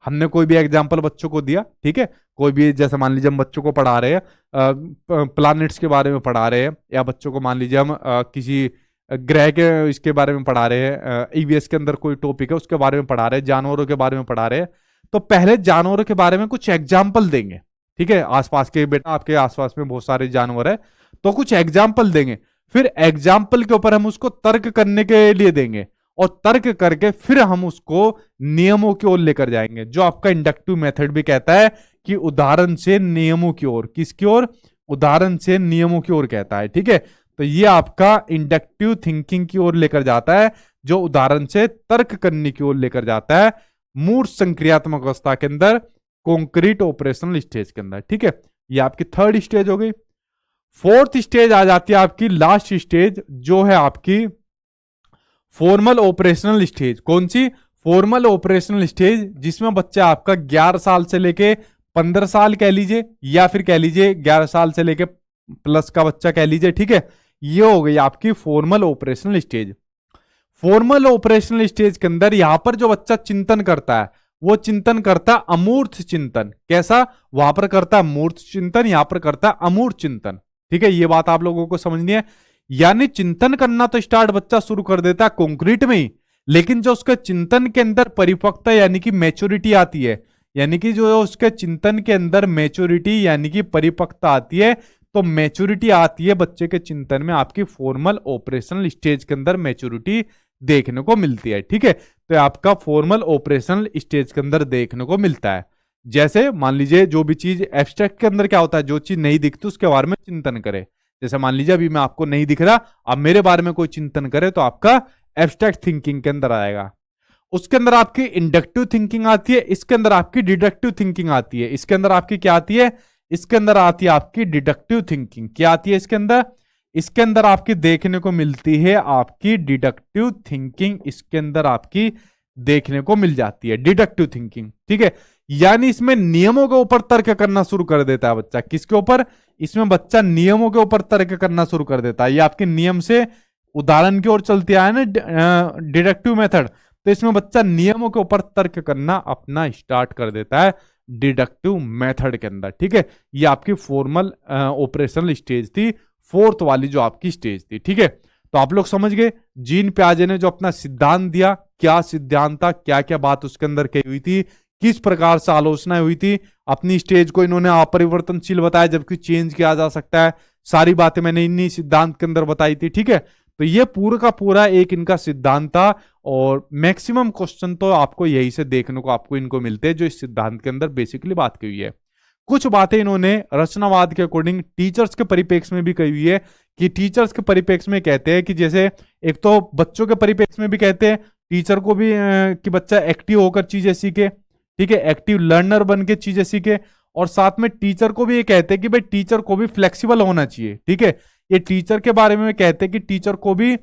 हमने कोई भी एग्जाम्पल बच्चों को दिया, ठीक है, कोई भी, जैसे मान लीजिए हम बच्चों को पढ़ा रहे हैं प्लैनेट्स के बारे में पढ़ा रहे हैं, या बच्चों को मान लीजिए हम किसी ग्रह के इसके बारे में पढ़ा रहे हैं, ईवीएस के अंदर कोई टॉपिक है उसके बारे में पढ़ा रहे हैं, जानवरों के बारे में पढ़ा रहे हैं, तो पहले जानवरों के बारे में कुछ एग्जाम्पल देंगे, ठीक है। आसपास के, बेटा आपके आसपास में बहुत सारे जानवर है, तो कुछ एग्जाम्पल देंगे, फिर एग्जाम्पल के ऊपर हम उसको तर्क करने के लिए देंगे, और तर्क करके फिर हम उसको नियमों की ओर लेकर जाएंगे, जो आपका इंडक्टिव मेथड भी कहता है कि उदाहरण से नियमों की ओर। किसकी ओर? उदाहरण से नियमों की ओर कहता है, ठीक है। तो ये आपका इंडक्टिव थिंकिंग की ओर लेकर जाता है, जो उदाहरण से तर्क करने की ओर लेकर जाता है, मूर्त संक्रियात्मक अवस्था के अंदर, कॉन्क्रीट ऑपरेशनल स्टेज के अंदर, ठीक है। ये आपकी थर्ड स्टेज हो गई। फोर्थ स्टेज आ जाती है आपकी, लास्ट स्टेज, जो है आपकी फॉर्मल ऑपरेशनल स्टेज। कौन सी? फॉर्मल ऑपरेशनल स्टेज, जिसमें बच्चा आपका 11 साल से लेके 15 साल कह लीजिए, या फिर कह लीजिए 11 साल से लेके प्लस का बच्चा कह लीजिए, ठीक है। ये हो गई आपकी formal operational stage. Formal operational stage के अंदर यहां पर जो बच्चा चिंतन करता है, वो चिंतन करता है अमूर्त चिंतन। कैसा? वहां पर करता है मूर्त चिंतन, यहां पर करता है अमूर्त चिंतन, ठीक है। ये बात आप लोगों को समझनी है। यानी चिंतन करना तो स्टार्ट बच्चा शुरू कर देता है कॉन्क्रीट में ही, लेकिन जो उसके चिंतन के अंदर परिपक्वता यानी कि मैच्योरिटी आती है, यानी कि जो उसके चिंतन के अंदर मैच्योरिटी यानी कि परिपक्वता आती है, तो मैच्योरिटी आती है बच्चे के चिंतन में आपकी फॉर्मल ऑपरेशनल स्टेज के अंदर मैच्योरिटी देखने को मिलती है, ठीक है। तो आपका फॉर्मल ऑपरेशनल स्टेज के अंदर देखने को मिलता है। जैसे मान लीजिए जो भी चीज एब्स्ट्रैक्ट के अंदर क्या होता है, जो चीज नहीं दिखती उसके बारे में चिंतन करे। जैसे मान लीजिए अभी मैं आपको नहीं दिख रहा, अब मेरे बारे में कोई चिंतन करे तो आपका एब्स्ट्रैक्ट थिंकिंग के अंदर आएगा। उसके अंदर आपकी इंडक्टिव थिंकिंग आती है, इसके अंदर आपकी डिडक्टिव थिंकिंग आती है। इसके अंदर आपकी क्या आती है, इसके अंदर आती है आपकी डिडक्टिव थिंकिंग। क्या आती है इसके अंदर, इसके अंदर आपकी देखने को मिलती है आपकी डिडक्टिव थिंकिंग। इसके अंदर आपकी देखने को मिल जाती है डिडक्टिव थिंकिंग, ठीक है। यानी इसमें नियमों के ऊपर तर्क करना शुरू कर देता है बच्चा। किसके ऊपर, इसमें बच्चा नियमों के ऊपर तर्क करना शुरू कर देता है। ये आपके नियम से उदाहरण की ओर चलती आया ना, डिडक्टिव मेथड। तो इसमें बच्चा नियमों के ऊपर तर्क करना अपना स्टार्ट कर देता है डिडक्टिव मेथड के अंदर, ठीक है। ये आपकी फॉर्मल ऑपरेशनल स्टेज थी, फोर्थ वाली जो आपकी स्टेज थी, ठीक है। तो आप लोग समझ गए जीन प्याजे ने जो अपना सिद्धांत दिया, क्या सिद्धांत था, क्या क्या बात उसके अंदर कही हुई थी, किस प्रकार से आलोचना हुई थी। अपनी स्टेज को इन्होंने अपरिवर्तनशील बताया, जबकि चेंज किया जा सकता है। सारी बातें मैंने इन्हीं सिद्धांत के अंदर बताई थी, ठीक है। तो ये पूरा का पूरा एक इनका सिद्धांत था, और मैक्सिमम क्वेश्चन तो आपको यही से देखने को आपको इनको मिलते हैं जो इस सिद्धांत के अंदर बेसिकली बात की हुई है। कुछ बातें इन्होंने रचनावाद के अकॉर्डिंग टीचर्स के परिप्रेक्ष्य में भी कही हुई है, कि टीचर्स के परिप्रेक्ष्य में कहते हैं कि जैसे एक तो बच्चों के परिप्रेक्ष्य में भी कहते हैं टीचर को भी कि बच्चा एक्टिव होकर चीजें सीखे, ठीक है, एक्टिव लर्नर बन के चीजें सीखे। और साथ में टीचर को भी ये कहते हैं कि भाई टीचर को भी फ्लेक्सिबल होना चाहिए, ठीक है। ये टीचर के बारे में कहते हैं कि टीचर को भी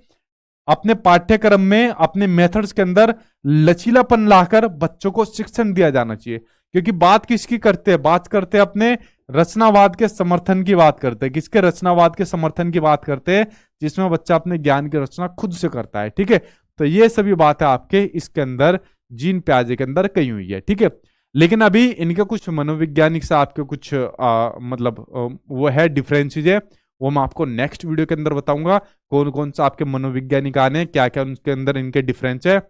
अपने पाठ्यक्रम में अपने मेथड्स के अंदर लचीलापन लाकर बच्चों को शिक्षण दिया जाना चाहिए। क्योंकि बात किसकी करते हैं, बात करते हैं अपने रचनावाद के समर्थन की बात करते हैं। किसके रचनावाद के समर्थन की बात करते हैं, जिसमें बच्चा अपने ज्ञान की रचना खुद से करता है, ठीक है। तो ये सभी बातें आपके इसके अंदर जीन प्याजे के अंदर कही हुई है, ठीक है। लेकिन अभी इनके कुछ मनोवैज्ञानिक से आपके कुछ मतलब वो है डिफरेंसेज है, वो मैं आपको नेक्स्ट वीडियो के अंदर बताऊंगा। कौन कौन सा आपके मनोवैज्ञानिक आने, क्या क्या उनके अंदर इनके डिफरेंस है।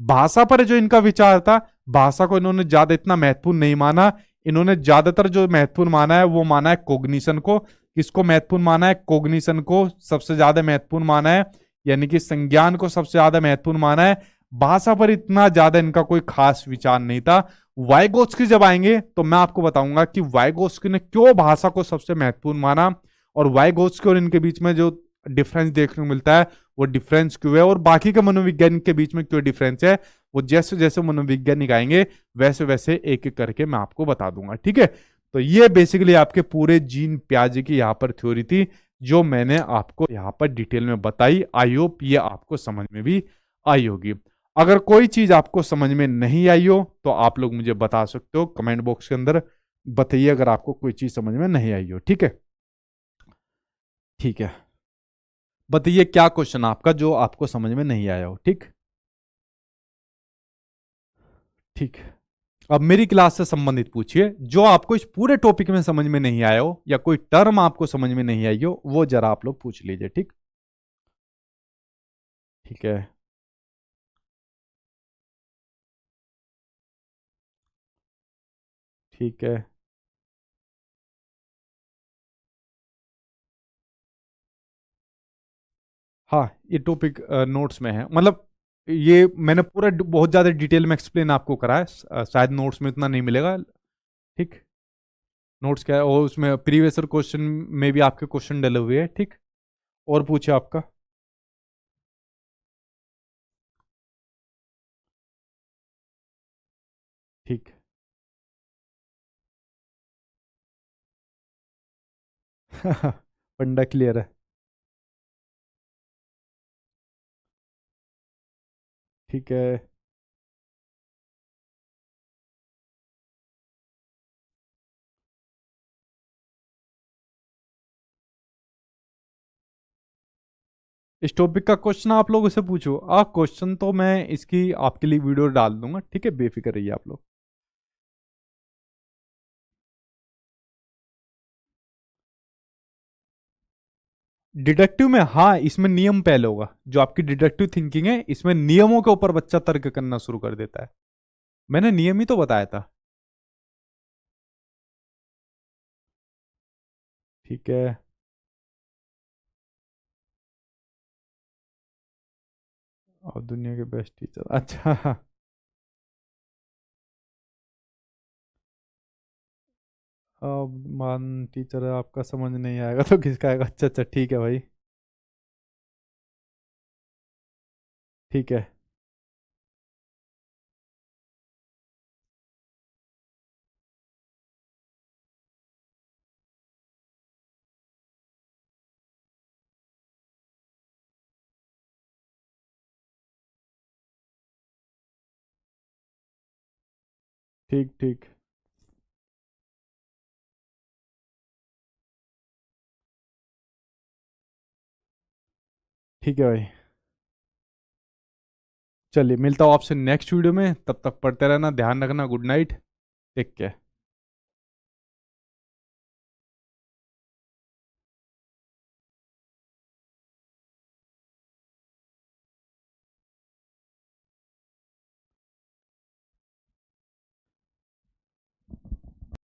भाषा पर जो इनका विचार था, भाषा को इन्होंने ज्यादा इतना महत्वपूर्ण नहीं माना। इन्होंने ज्यादातर जो महत्वपूर्ण माना है वो माना है कोग्निशन को। किसको महत्वपूर्ण माना है, कोग्निशन को सबसे ज्यादा महत्वपूर्ण माना है, यानी कि संज्ञान को सबसे ज्यादा महत्वपूर्ण माना है। भाषा पर इतना ज्यादा इनका कोई खास विचार नहीं था। वाइगोत्स्की जब आएंगे तो मैं आपको बताऊंगा कि वाइगोत्स्की ने क्यों भाषा को सबसे महत्वपूर्ण माना, और वाइगोत्स्की और इनके बीच में जो डिफरेंस देखने को मिलता है वो डिफरेंस क्यों है, और बाकी के मनोवैज्ञानिक के बीच में क्यों डिफरेंस है, वो जैसे जैसे मनोवैज्ञानिक आएंगे वैसे वैसे एक एक करके मैं आपको बता दूंगा, ठीक है। तो ये बेसिकली आपके पूरे जीन प्याजे की यहाँ पर थ्योरी थी, जो मैंने आपको यहाँ पर डिटेल में बताई। आई होप ये आपको समझ में भी आई होगी। अगर कोई चीज आपको समझ में नहीं आई हो तो आप लोग मुझे बता सकते हो कमेंट बॉक्स के अंदर, बताइए अगर आपको कोई चीज समझ में नहीं आई हो, ठीक है। ठीक है, बताइए क्या क्वेश्चन आपका जो आपको समझ में नहीं आया हो, ठीक। ठीक है, अब मेरी क्लास से संबंधित पूछिए जो आपको इस पूरे टॉपिक में समझ में नहीं आया हो, या कोई टर्म आपको समझ में नहीं आई हो, वो जरा आप लोग पूछ लीजिए, ठीक। ठीक है, ठीक है। हाँ, ये टॉपिक नोट्स में है, मतलब ये मैंने पूरा बहुत ज्यादा डिटेल में एक्सप्लेन आपको करा है। शायद नोट्स में इतना नहीं मिलेगा, ठीक। नोट्स क्या है, और उसमें प्रीवियस क्वेश्चन में भी आपके क्वेश्चन डले हुए हैं, ठीक। और पूछे आपका। ठीक। फंडा क्लियर है। ठीक है। इस टॉपिक का क्वेश्चन आप लोगों से पूछो। क्वेश्चन तो मैं इसकी आपके लिए वीडियो डाल दूंगा, ठीक है, बेफिक्र रहिए आप लोग। डिडक्टिव में, हाँ, इसमें नियम पहले होगा। जो आपकी डिडक्टिव थिंकिंग है इसमें नियमों के ऊपर बच्चा तर्क करना शुरू कर देता है। मैंने नियम ही तो बताया था। ठीक है। और दुनिया के बेस्ट टीचर, अच्छा। अब मान टीचर है आपका, समझ नहीं आएगा तो किसका आएगा? अच्छा अच्छा, ठीक है भाई। ठीक है। ठीक ठीक। ठीक है भाई। चलिए, मिलता हूँ आपसे नेक्स्ट वीडियो में, तब तक पढ़ते रहना, ध्यान रखना, गुड नाइट, टेक केयर।